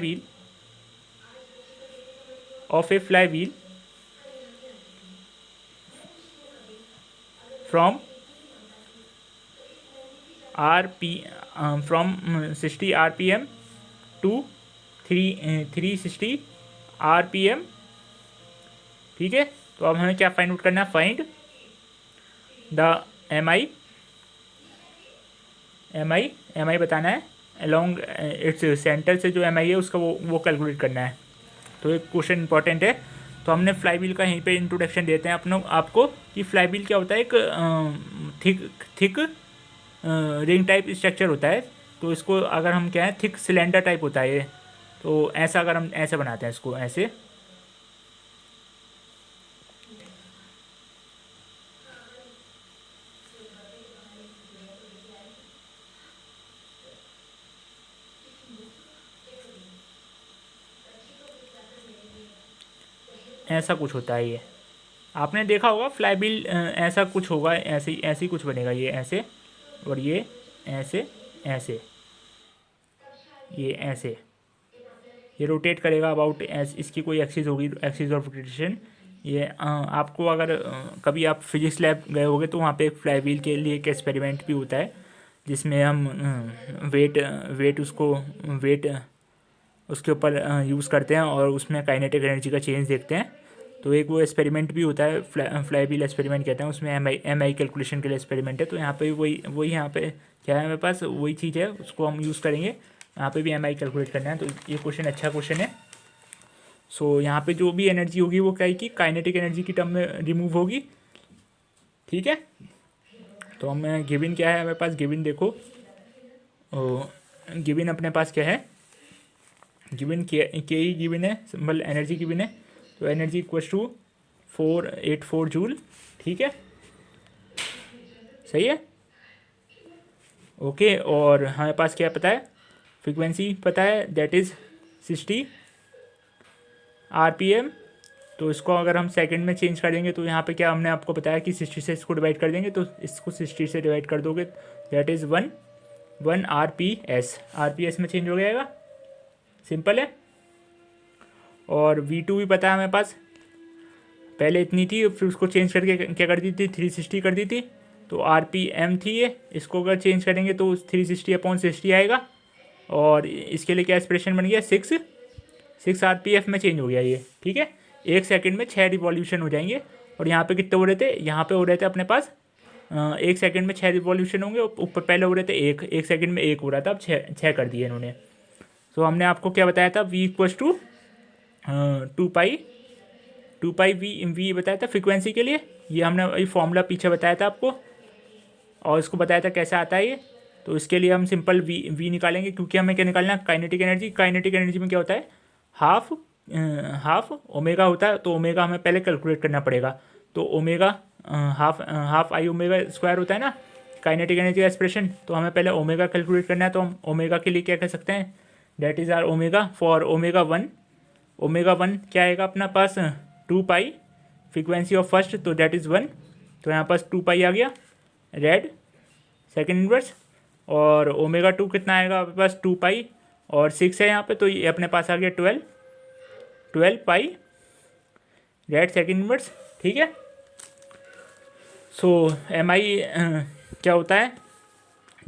wheel from from 60 RPM to 360 RPM। ठीक है, तो अब हमें क्या फाइंड आउट करना है, फाइंड द एम आई बताना है अलोंग इट्स सेंटर से जो एम आई है उसका वो कैलकुलेट करना है। तो एक क्वेश्चन इंपॉर्टेंट है। तो हमने फ्लाई व्हील का यहीं पे इंट्रोडक्शन देते हैं आपको कि फ्लाई व्हील क्या होता है, एक थिक रिंग टाइप स्ट्रक्चर होता है। तो इसको अगर हम क्या है, थिक सिलेंडर टाइप होता है ये। तो ऐसा अगर हम ऐसे बनाते हैं इसको, ऐसे ऐसा कुछ होता है ये। आपने देखा होगा फ्लाई व्हील ऐसा कुछ होगा, ऐसे ऐसे ही कुछ बनेगा ये ऐसे, और ये ऐसे ऐसे, ये ऐसे, ये रोटेट करेगा अबाउट इसकी कोई एक्सिस होगी, एक्सिस ऑफ रोटेशन। ये आपको अगर कभी आप फिजिक्स लैब गए होगे तो वहाँ पे एक फ्लाई व्हील के लिए एक एक्सपेरिमेंट भी होता है जिसमें हम वेट उसके ऊपर यूज़ करते हैं और उसमें काइनेटिक एनर्जी का चेंज देखते हैं। तो एक वो एक्सपेरिमेंट भी होता है, फ्लाई व्हील एक्सपेरिमेंट कहते हैं, उसमें एम आई कैलकुलेशन के लिए एक्सपेरिमेंट है। तो यहाँ पे वही यहाँ पे क्या है, मेरे पास वही चीज़ है, उसको हम यूज़ करेंगे। यहाँ पे भी एम आई कैलकुलेट करना है। तो ये क्वेश्चन अच्छा क्वेश्चन है। सो यहाँ पे जो भी एनर्जी होगी वो क्या है कि काइनेटिक एनर्जी की टर्म में रिमूव होगी। ठीक है, तो हमें गिवन क्या है, हमारे पास गिवन देखो, गिवन अपने पास क्या है, गिवन के ही गिवन है, सिंपल एनर्जी गिवन है। तो एनर्जी इक्वल्स टू 484 जूल। ठीक है, सही है, ओके। और हमारे पास क्या पता है, फ्रीक्वेंसी पता है, दैट इज़ 60 RPM। तो इसको अगर हम सेकंड में चेंज कर देंगे तो यहाँ पे क्या हमने आपको बताया कि 60 से इसको डिवाइड कर देंगे, तो इसको 60 से डिवाइड कर दोगे, दैट इज़ 1 RPS में चेंज हो जाएगा, सिंपल है। और V2 भी पता है हमारे पास, पहले इतनी थी, फिर उसको चेंज करके क्या कर दी थी, 360 कर दी थी। तो RPM थी ये, इसको अगर चेंज करेंगे तो 360/60 आएगा। और इसके लिए क्या एक्सप्रेशन बन गया, 6 RPF में चेंज हो गया ये। ठीक है, 1 सेकंड में 6 रिवॉल्यूशन हो जाएंगे। और यहाँ पे कितने हो रहे थे, यहाँ पे हो रहे थे अपने पास 1 सेकंड में 6 रिवॉल्यूशन होंगे। ऊपर पहले हो रहे थे 1 सेकंड में 1 हो रहा था, अब 6 कर दिए इन्होंने। तो हमने आपको क्या बताया था, V equals to 2 pi V बताया था फ्रीक्वेंसी के लिए। ये हमने ये फॉर्मूला पीछे बताया था आपको, और इसको बताया था कैसे आता है ये। तो इसके लिए हम सिंपल वी निकालेंगे, क्योंकि हमें क्या निकालना है, काइनेटिक एनर्जी। काइनेटिक एनर्जी में क्या होता है, हाफ ओमेगा होता है। तो ओमेगा हमें पहले कैलकुलेट करना पड़ेगा। तो omega half I omega square होता है ना काइनेटिक एनर्जी का एक्सप्रेशन। तो हमें पहले ओमेगा कैलकुलेट करना है। तो हम ओमेगा के लिए क्या कह सकते हैं, that is our omega for omega 1 क्या आएगा अपना पास, 2 पाई फ्रीक्वेंसी ऑफ फर्स्ट, तो डेट इज़ 1। तो यहाँ पास 2 पाई आ गया, रेड सेकेंड इनवर्स। और ओमेगा 2 कितना आएगा आपके पास, 2 पाई और 6 है यहाँ पे, तो ये अपने पास आ गया 12 पाई रेड सेकेंड इनवर्स। ठीक है, सो एम आई क्या होता है,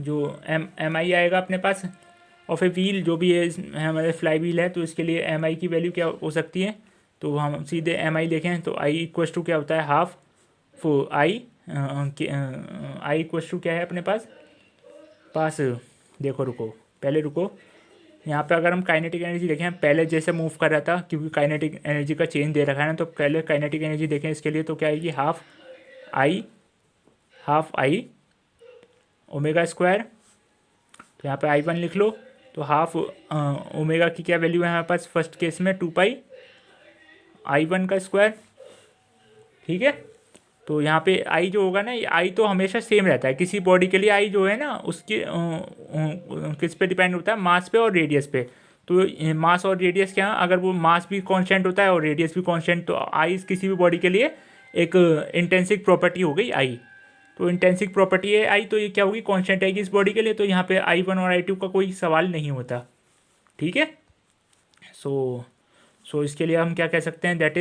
जो एम आई आएगा अपने पास ऑफ ए व्हील, जो भी है हमारे फ्लाई व्हील है। तो इसके लिए एम आई की वैल्यू क्या हो सकती है, तो हम सीधे एम आई देखें तो आई इक्वल्स टू क्या होता है, हाफ आई इक्वल्स टू क्या है अपने पास देखो, रुको, यहाँ पे अगर हम काइनेटिक एनर्जी देखें, पहले जैसे मूव कर रहा था, क्योंकि काइनेटिक एनर्जी का चेंज दे रखा है ना, तो पहले काइनेटिक एनर्जी देखें इसके लिए, तो क्या आएगी, हाफ आई ओमेगा स्क्वायर। तो यहाँ पे I1 लिख लो। तो हाफ ओमेगा की क्या वैल्यू है हमारे पास, फर्स्ट केस में 2 पाई I1 का स्क्वायर। ठीक है, तो यहाँ पे आई जो होगा ना, ये आई तो हमेशा सेम रहता है किसी बॉडी के लिए। आई जो है ना उसके किस पे डिपेंड होता है, मास पे और रेडियस पे। तो मास और रेडियस क्या है, अगर वो मास भी कांस्टेंट होता है और रेडियस भी कांस्टेंट, तो आई किसी भी बॉडी के लिए एक इंटेंसिक प्रॉपर्टी हो गई आई। तो इंटेंसिक प्रॉपर्टी है आई, तो ये क्या होगी, कांस्टेंट आएगी इस बॉडी के लिए। तो यहाँ पे I1 और I2 का कोई सवाल नहीं होता। ठीक है, सो इसके लिए हम क्या कह सकते हैं, दैट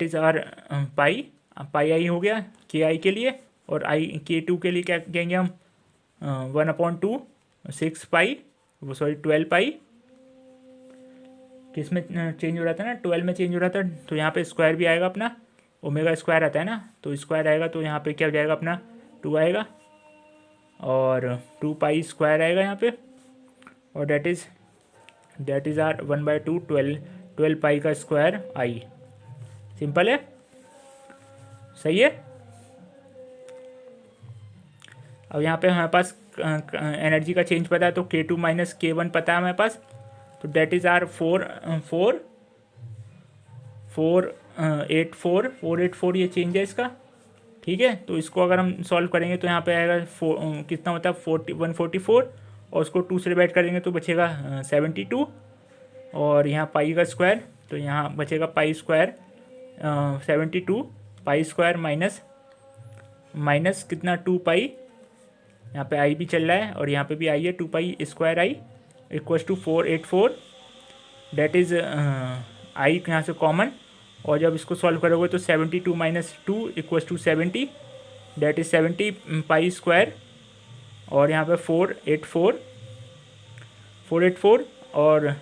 इज़ आर पाई आई हो गया के आई के लिए, और K2 के लिए क्या कहेंगे हम, 1/2 6 पाई, वो सॉरी 12 पाई, किस में चेंज हो रहा था ना, 12 में चेंज हो रहा था, तो यहाँ पे स्क्वायर भी आएगा अपना, ओमेगा स्क्वायर आता है ना, तो स्क्वायर आएगा, तो यहाँ पे क्या हो जाएगा अपना 2 आएगा, और 2 पाई स्क्वायर आएगा यहाँ पे, और दैट इज़ आर 1/2 12 पाई का स्क्वायर आई। सिंपल है, सही है। अब यहाँ पे हमारे पास एनर्जी का चेंज पता है, तो K2 माइनस K1 पता है हमारे पास, तो डेट इज़ आर 484 ये चेंज है इसका, ठीक है। तो इसको अगर हम सॉल्व करेंगे तो यहाँ पे आएगा कितना होता है 144, और उसको 2 से डिवाइड करेंगे तो बचेगा 72, और यहाँ पाई का स्क्वायर, तो यहाँ बचेगा pi square 72 pi square minus कितना 2 पाई, यहाँ पे आई भी चल रहा है और यहाँ पे भी आई है, 2 pi square I equals to 484, that is I यहाँ से कॉमन, और जब इसको सॉल्व करोगे तो 72 minus 2 equals to 70, that is 70 pi square, और यहाँ पे 484, और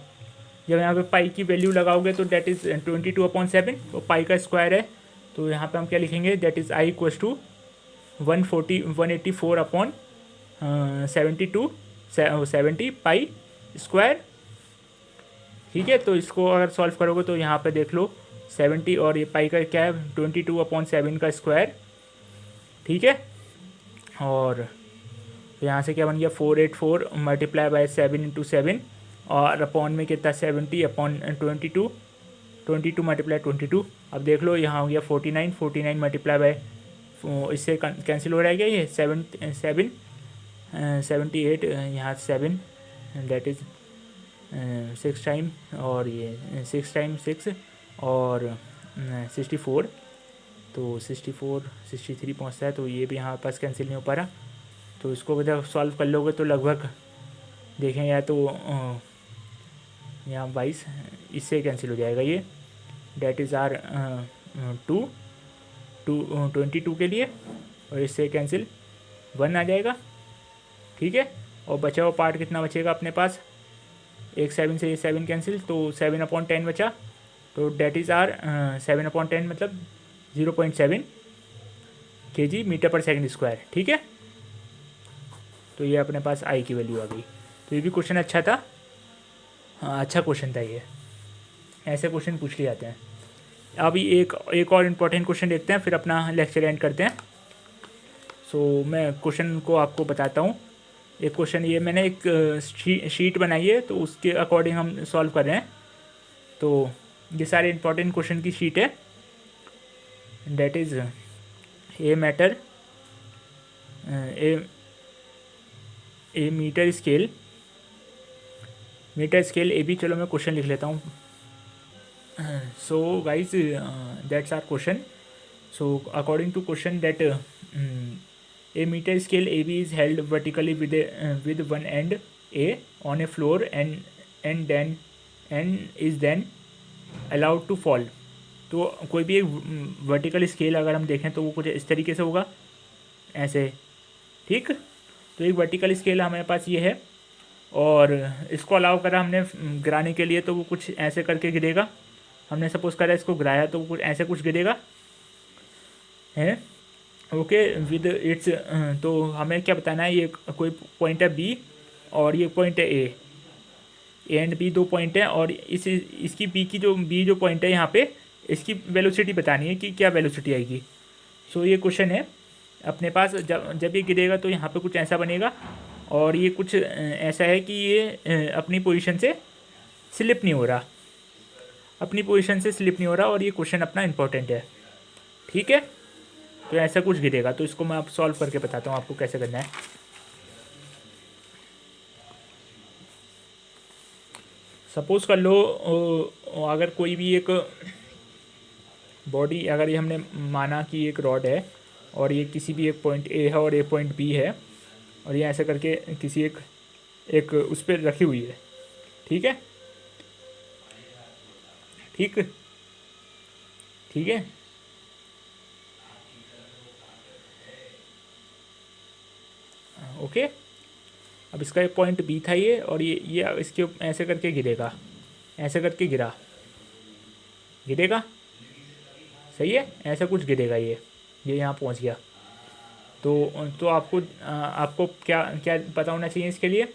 जब यहाँ पे पाई की वैल्यू लगाओगे तो डेट इज़ 22/7, तो पाई का स्क्वायर है, तो यहाँ पे हम क्या लिखेंगे, that is I equals to 184/70 pi square, ठीक है। तो इसको अगर सॉल्व करोगे तो यहाँ पे देख लो 70 और ये पाई का क्या है 22/7 का स्क्वायर, ठीक है। और यहाँ से क्या बन गया 484 मल्टीप्लाई बाय 7 × 7, और अपॉन में कितना 70/22 मल्टीप्लाई 22, अब देख लो यहाँ हो गया 49 मल्टीप्लाई बाय, इससे कैंसिल हो रहेगा ये 78, यहाँ 7, दैट इज़ 6 टाइम, और ये 6 टाइम 6 और 64, तो 63 पहुँचता है, तो ये भी यहाँ पास कैंसिल नहीं हो पा रहा, तो इसको जब सॉल्व कर लोगे तो लगभग देखें या तो यहाँ 22 इससे कैंसिल हो जाएगा ये, डेट इज़ आर 22 के लिए, और इससे कैंसिल 1 आ जाएगा, ठीक है। और बचा हुआ पार्ट कितना बचेगा अपने पास, एक 7 से ये 7 कैंसिल, तो 7/10 बचा, तो डेट इज़ आर 7/10 मतलब 0.7 kg मीटर पर सेकंड स्क्वायर, ठीक है। तो ये अपने पास आई की वैल्यू आ गई। तो ये भी क्वेश्चन अच्छा था, हाँ अच्छा क्वेश्चन था ये, ऐसे क्वेश्चन पूछ लिए जाते हैं। अभी एक और इम्पोर्टेंट क्वेश्चन देखते हैं, फिर अपना लेक्चर एंड करते हैं। सो मैं क्वेश्चन को आपको बताता हूँ। एक क्वेश्चन ये मैंने एक शीट बनाई है, तो उसके अकॉर्डिंग हम सॉल्व कर रहे हैं। तो ये सारे इम्पोर्टेंट क्वेश्चन की शीट है, that is a matter a metre scale A B. चलो मैं क्वेश्चन लिख लेता हूँ। So guys that's our question. So according to question that a meter scale AB is held vertically with one end A on a floor and is then allowed to fall। तो कोई भी एक vertical scale अगर हम देखें तो वो कुछ इस तरीके से होगा, ऐसे, ठीक। तो एक वर्टिकल स्केल हमारे पास ये है, और इसको अलाउ करा हमने गिराने के लिए, तो वो कुछ ऐसे करके गिरेगा। हमने सपोज करा इसको गिराया तो वो कुछ ऐसे कुछ गिरेगा, है ओके विद इट्स। तो हमें क्या बताना है, ये कोई पॉइंट है बी और ये पॉइंट है ए एंड बी, 2 पॉइंट है, और इसकी बी जो पॉइंट है यहाँ पे, इसकी वेलोसिटी बतानी है कि क्या वेलोसिटी आएगी। सो ये क्वेश्चन है अपने पास। जब ये गिरेगा तो यहाँ पे कुछ ऐसा बनेगा, और ये कुछ ऐसा है कि ये अपनी पोजीशन से स्लिप नहीं हो रहा, और ये क्वेश्चन अपना इम्पोर्टेंट है, ठीक है। तो ऐसा कुछ गिरेगा, तो इसको मैं आप सॉल्व करके बताता हूँ आपको कैसे करना है। सपोज़ कर लो अगर कोई भी एक बॉडी, अगर ये हमने माना कि एक रॉड है, और ये किसी भी एक पॉइंट ए है और ए पॉइंट बी है, और ये ऐसे करके किसी एक उस पर रखी हुई है, ठीक है, ठीक ठीक है। ओके, अब इसका ये पॉइंट बी था ये, और ये इसके ऐसे करके गिरेगा, ऐसे करके गिरेगा। सही है, ऐसा कुछ गिरेगा ये यहाँ पहुँच गया। तो आपको क्या क्या पता होना चाहिए इसके लिए।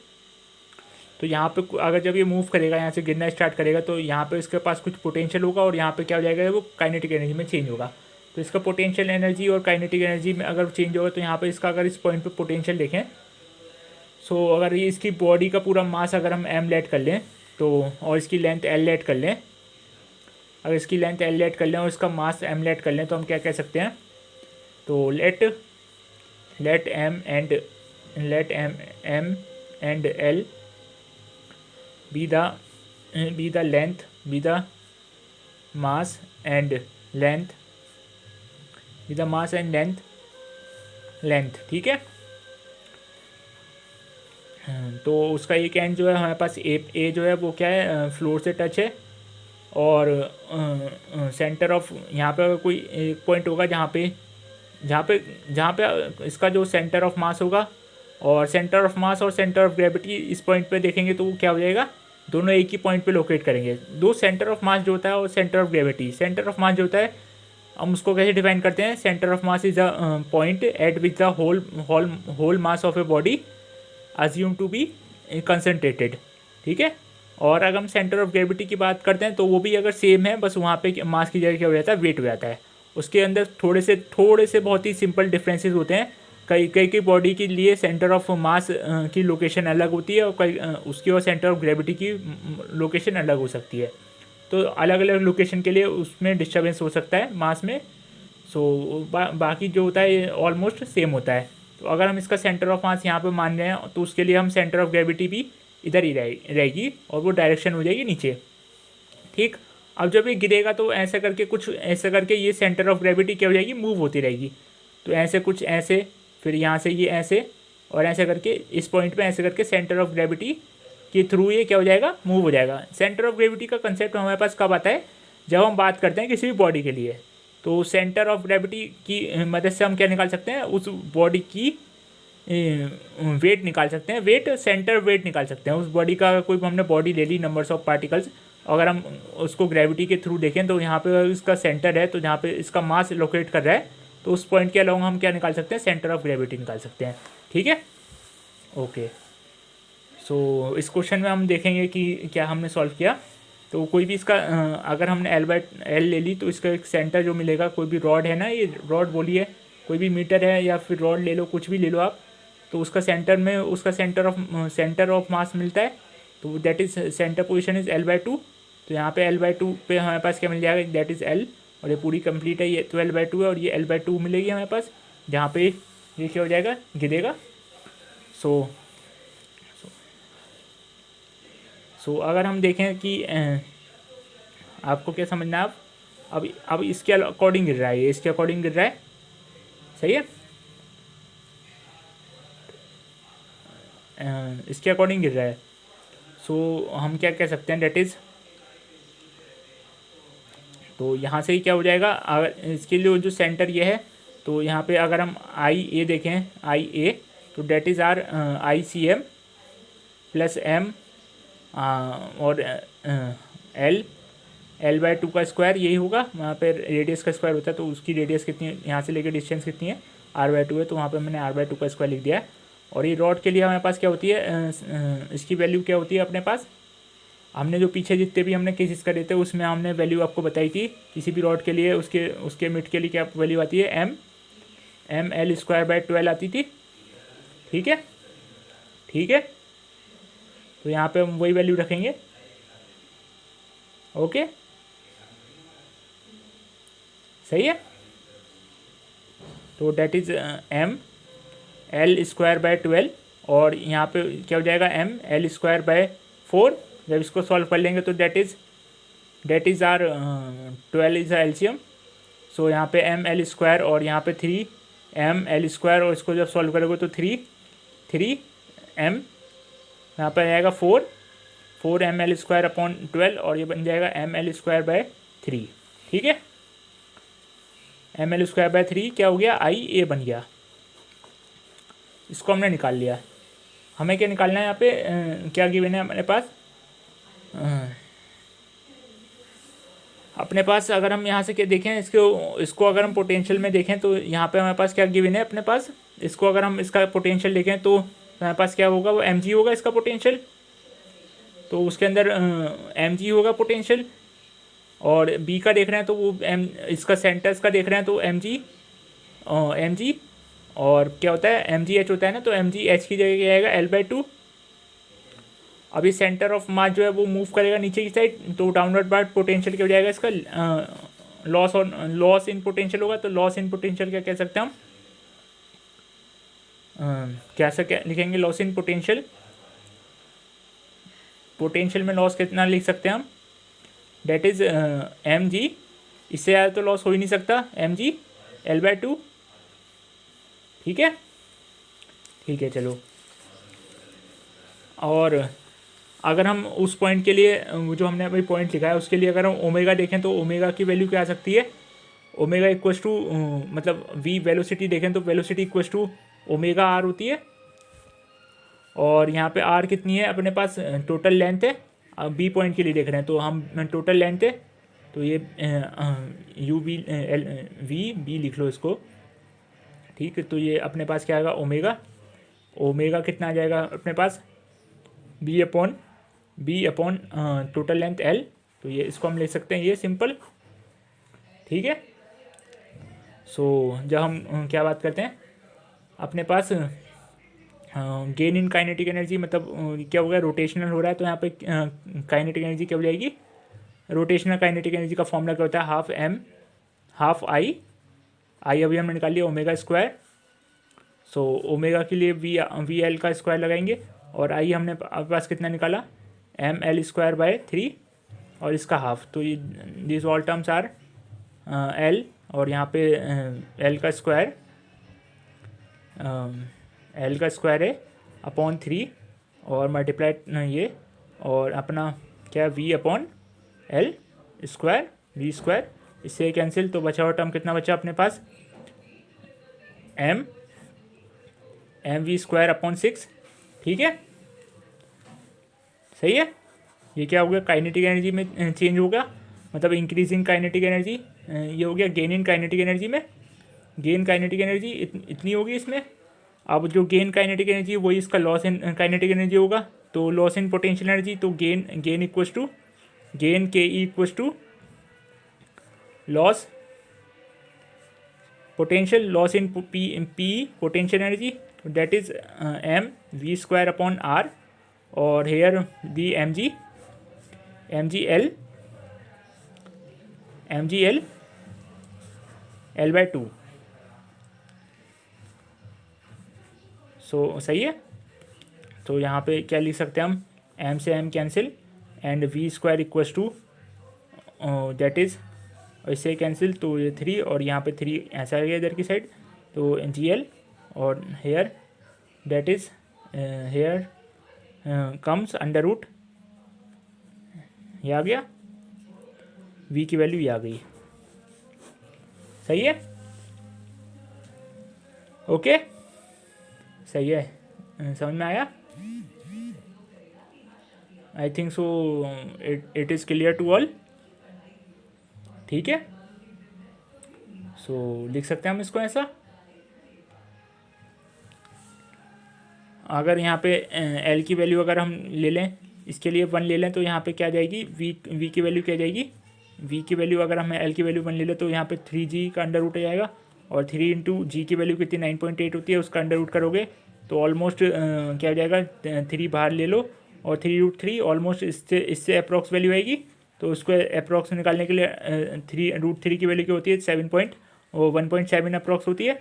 तो यहाँ पे अगर जब ये मूव करेगा, यहाँ से गिरना स्टार्ट करेगा, तो यहाँ पे इसके पास कुछ पोटेंशियल होगा, और यहाँ पे क्या हो जाएगा, वो काइनेटिक एनर्जी में चेंज होगा। तो इसका पोटेंशियल एनर्जी और काइनेटिक एनर्जी में अगर चेंज होगा, तो यहाँ पे इसका अगर इस पॉइंट पे पोटेंशियल देखें, सो अगर ये इसकी बॉडी का पूरा मास अगर हम एम लेट कर लें, तो और इसकी लेंथ एल लेट कर लें, अगर इसकी लेंथ एल लेट कर लें और इसका मास एम लेट कर लें, तो हम क्या कह सकते हैं, तो let M and L be the length, be the mass and length, ठीक है। तो उसका एक एंड जो है हमारे पास ए जो है वो क्या है, फ्लोर से टच है, और सेंटर ऑफ यहाँ पे कोई एक पॉइंट होगा जहाँ पे इसका जो सेंटर ऑफ मास होगा, और सेंटर ऑफ मास और सेंटर ऑफ ग्रेविटी इस पॉइंट पे देखेंगे तो वो क्या हो जाएगा, दोनों एक ही पॉइंट पे लोकेट करेंगे। दो सेंटर ऑफ मास जो होता है और centre of gravity, centre of mass जो होता है हम उसको कैसे डिफाइन करते हैं, centre of mass is a point at which the whole mass of a body assume to be concentrated, ठीक है। और अगर हम सेंटर ऑफ ग्रेविटी की बात करते हैं तो वो भी अगर सेम है, बस वहाँ पे मास की जगह क्या हो जाता है, वेट हो जाता है। उसके अंदर थोड़े से बहुत ही सिंपल डिफरेंसेस होते हैं। कई बॉडी के लिए सेंटर ऑफ मास की लोकेशन अलग होती है, और उसकी और सेंटर ऑफ ग्रेविटी की लोकेशन अलग हो सकती है। तो अलग अलग लोकेशन के लिए उसमें डिस्टर्बेंस हो सकता है मास में। बाकी जो होता है ऑलमोस्ट सेम होता है। तो अगर हम इसका सेंटर ऑफ मास यहाँ पे मान रहे हैं, तो उसके लिए हम सेंटर ऑफ ग्रेविटी भी इधर ही रहेगी, और वो डायरेक्शन हो जाएगी नीचे, ठीक। अब जब ये गिरेगा तो ऐसा करके ये सेंटर ऑफ ग्रेविटी क्या हो जाएगी, मूव होती रहेगी। तो ऐसे कुछ ऐसे, फिर यहाँ से ये ऐसे, और ऐसे करके इस पॉइंट पे ऐसे करके सेंटर ऑफ ग्रेविटी के थ्रू ये क्या हो जाएगा, मूव हो जाएगा। सेंटर ऑफ ग्रेविटी का कंसेप्ट हमारे पास कब आता है, जब हम बात करते हैं किसी भी बॉडी के लिए। तो सेंटर ऑफ ग्रेविटी की मदद से हम क्या निकाल सकते हैं, उस बॉडी की वेट निकाल सकते हैं, सेंटर वेट निकाल सकते हैं उस बॉडी का। कोई हमने बॉडी ले ली, नंबर्स ऑफ पार्टिकल्स, अगर हम उसको ग्रेविटी के थ्रू देखें तो यहाँ पे इसका सेंटर है, तो जहाँ पे इसका मास लोकेट कर रहा है, तो उस पॉइंट के अलावा हम क्या निकाल सकते हैं, सेंटर ऑफ ग्रेविटी निकाल सकते हैं, ठीक है। ओके, सो इस क्वेश्चन में हम देखेंगे कि क्या हमने सॉल्व किया। तो कोई भी इसका अगर हमने एल ले ली, तो इसका एक सेंटर जो मिलेगा, कोई भी रॉड है ना, ये रॉड बोलिए, कोई भी मीटर है या फिर रॉड ले लो, कुछ भी ले लो आप, तो उसका सेंटर में उसका सेंटर ऑफ मास मिलता है, तो that is centre position is L/2। तो यहाँ पे L/2 पे हमारे पास क्या मिल जाएगा, दैट इज़ L, और ये पूरी कंप्लीट है, ये 12/2 है, और ये L/2 मिलेगी हमारे पास, जहाँ पे ये क्या हो जाएगा, गिरेगा। सो अगर हम देखें कि आपको क्या समझना है, अब इसके अकॉर्डिंग गिर रहा है, ये इसके अकॉर्डिंग गिर रहा है, सही है, इसके अकॉर्डिंग गिर रहा है। सो हम क्या कह सकते हैं, डेट इज़, तो यहाँ से ही क्या हो जाएगा, अगर इसके लिए जो सेंटर ये है, तो यहाँ पे अगर हम IA देखें, IA, तो that is our ICM plus M और L/2 का स्क्वायर यही होगा। वहाँ पे रेडियस का स्क्वायर होता है, तो उसकी रेडियस कितनी है, यहाँ से लेकर डिस्टेंस कितनी है, R/2 है, तो वहाँ पे मैंने R/2 का स्क्वायर लिख दिया है। और ये रॉड के लिए हमारे पास क्या होती है, इसकी वैल्यू क्या होती है अपने पास, हमने जो पीछे जितने भी हमने केसेस करे थे उसमें हमने वैल्यू आपको बताई थी, किसी भी रॉड के लिए उसके मिड के लिए क्या वैल्यू आती है, ML²/12 आती थी, ठीक है, ठीक है। तो यहाँ पे हम वही वैल्यू रखेंगे, ओके, सही है। तो डेट इज़ ML²/12, और यहाँ पे क्या हो जाएगा, ML²/4। जब इसको सॉल्व कर लेंगे तो that is are 12 is LCM. So यहाँ पे ML² और यहाँ पे 3ML², और इसको जब सॉल्व करोगे तो 3M, यहाँ पर आएगा 4 4ml² अपॉन 12 और ये बन जाएगा ml²/3। ठीक है, ml²/3 क्या हो गया, IA बन गया। इसको हमने निकाल लिया। हमें क्या निकालना है यहाँ पे, क्या गिवन है हमारे पास, अपने पास अगर हम यहाँ से क्या देखें, इसको अगर हम पोटेंशियल में देखें तो यहाँ पे हमारे पास क्या गिवन है अपने पास, इसको अगर हम इसका पोटेंशियल देखें तो हमारे पास क्या होगा, वो mg होगा इसका पोटेंशियल। तो उसके अंदर mg होगा पोटेंशियल, और बी का देख रहे हैं तो वो इसका सेंटर्स का देख रहे हैं तो mg और क्या होता है mgh होता है ना, तो mgh की जगह क्या आएगा L/2। अभी सेंटर ऑफ मास जो है वो मूव करेगा नीचे की साइड, तो डाउनवर्ड बार पोटेंशियल क्या हो जाएगा इसका, लॉस इन पोटेंशियल होगा। तो लॉस इन पोटेंशियल क्या कह सकते हैं हम, क्या लिखेंगे, लॉस इन पोटेंशियल, पोटेंशियल में लॉस कितना लिख सकते हैं हम, डेट इज mg, इससे ज़्यादा तो लॉस हो ही नहीं सकता, mg L/2। ठीक है, ठीक है चलो। और अगर हम उस पॉइंट के लिए जो हमने अभी पॉइंट लिखा है उसके लिए अगर हम ओमेगा देखें तो ओमेगा की वैल्यू क्या आ सकती है, ओमेगा इक्वस टू मतलब v वेलोसिटी देखें तो velocity equals to omega r होती है। और यहाँ पे r कितनी है अपने पास, टोटल लेंथ है। अब बी पॉइंट के लिए देख रहे हैं तो हम टोटल लेंथ है, तो ये v लिख लो इसको। ठीक है, तो ये अपने पास क्या आएगा, ओमेगा कितना आ जाएगा अपने पास, b upon total length L। तो ये इसको हम ले सकते हैं, ये सिंपल। ठीक है, सो जब हम क्या बात करते हैं अपने पास गेन इन काइनेटिक एनर्जी, मतलब क्या हो गया, रोटेशनल हो रहा है तो यहाँ पे काइनेटिक एनर्जी क्या हो जाएगी, रोटेशनल काइनेटिक एनर्जी का फॉर्मूला क्या होता है, हाफ I अभी हमने निकाल लिया ओमेगा²। सो ओमेगा के लिए वी एल का स्क्वायर लगाएंगे, और I हमने पास कितना निकाला, ml²/3 और इसका हाफ। तो ये this all terms are L, और यहाँ पे L का स्क्वायर है अपॉन 3 और मल्टीप्लाई ये, और अपना क्या v/L², इससे कैंसिल, तो बचा हुआ टर्म कितना बचा अपने पास, mv²/6। ठीक है, सही है। ये क्या हो गया, काइनेटिक एनर्जी में चेंज होगा, मतलब इंक्रीजिंग काइनेटिक एनर्जी। ये हो गया गेन इन काइनेटिक एनर्जी में, गेन काइनेटिक एनर्जी इतनी होगी इसमें। अब जो गेन काइनेटिक एनर्जी वही इसका लॉस इन काइनेटिक एनर्जी होगा। तो लॉस इन पोटेंशियल एनर्जी, तो गेन इक्वस टू गेन के equals to loss potential, loss in P potential energy, that is mv²/r, और हेयर दी mg L/2। सो सही है। तो यहाँ पे क्या लिख सकते हैं हम, m से m cancel and v² equals to that is, इससे कैंसिल तो ये 3, और यहाँ पे 3 ऐसा आ गया इधर की साइड, तो gl, और here that is here comes under root, ये आ गया, v की वैल्यू ये आ गई। सही है, ओके, सही है, समझ में आया। I think so it is clear to all. ठीक है, सो लिख सकते हैं हम इसको ऐसा। अगर यहाँ पे L की वैल्यू अगर हम ले लें, इसके लिए 1 ले लें, तो यहाँ पे क्या जाएगी, v की वैल्यू क्या जाएगी, v की वैल्यू अगर हम L की वैल्यू 1 ले लें तो यहाँ पे 3g का अंडर रूट आ जाएगा, और 3 इंटू g की वैल्यू कितनी 9.8 होती है, उसका अंडर रूट करोगे तो ऑलमोस्ट क्या हो जाएगा, 3 बाहर ले लो और 3√3 ऑलमोस्ट इससे अप्रॉक्स वैल्यू आएगी। तो उसको अप्रॉक्स निकालने के लिए 3√3 की वैल्यू क्या होती है, 1.7 अप्रॉक्स होती है,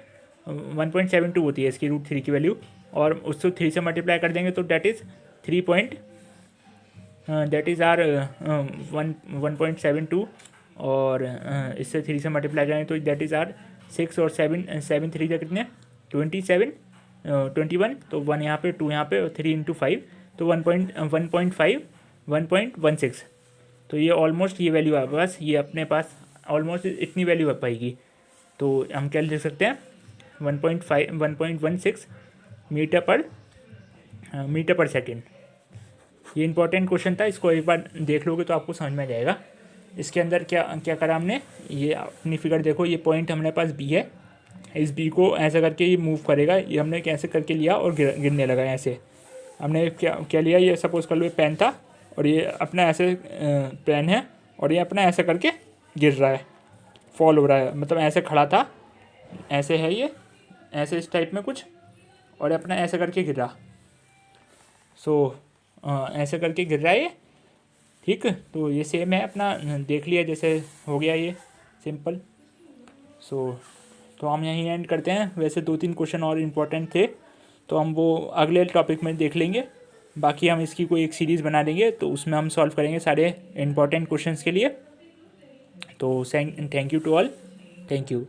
1.72 होती है इसकी √3 की वैल्यू, और उसको 3 से मल्टीप्लाई कर देंगे तो दैट इज़ 1.72, और इससे 3 से मल्टीप्लाई करेंगे तो दैट इज़ आर 6 और 7 3 कितने 21, तो 1 यहाँ पे 2 यहाँ पे और 3 इंटू 5, तो 1.5 1.16। तो ये ऑलमोस्ट ये वैल्यू आ पास, ये अपने पास ऑलमोस्ट इतनी वैल्यू आ पाएगी। तो हम क्या लिख सकते हैं 1.16 मीटर पर सेकेंड। ये इंपॉर्टेंट क्वेश्चन था, इसको एक बार देख लोगे तो आपको समझ में आ जाएगा। इसके अंदर क्या क्या करा हमने, ये अपनी फिगर देखो, ये पॉइंट हमारे पास बी है, इस बी को ऐसा करके ये मूव करेगा, ये हमने कैसे करके लिया और गिरने लगा ऐसे। हमने क्या क्या लिया, ये सपोज कर लो ये पेन था और ये अपना ऐसे पेन है और ये अपना ऐसा करके गिर रहा है, फॉल हो रहा है, मतलब ऐसे खड़ा था, ऐसे है ये, ऐसे इस टाइप में कुछ, और अपना ऐसे करके गिर रहा। ऐसे करके गिर रहा है ये, ठीक। तो ये सेम है अपना, देख लिया जैसे हो गया ये सिंपल। तो हम यहीं एंड करते हैं। वैसे 2-3 क्वेश्चन और इम्पोर्टेंट थे, तो हम वो अगले टॉपिक में देख लेंगे। बाकी हम इसकी कोई एक सीरीज़ बना देंगे, तो उसमें हम सॉल्व करेंगे सारे इम्पोर्टेंट क्वेश्चंस के लिए। तो thank you to all, thank you.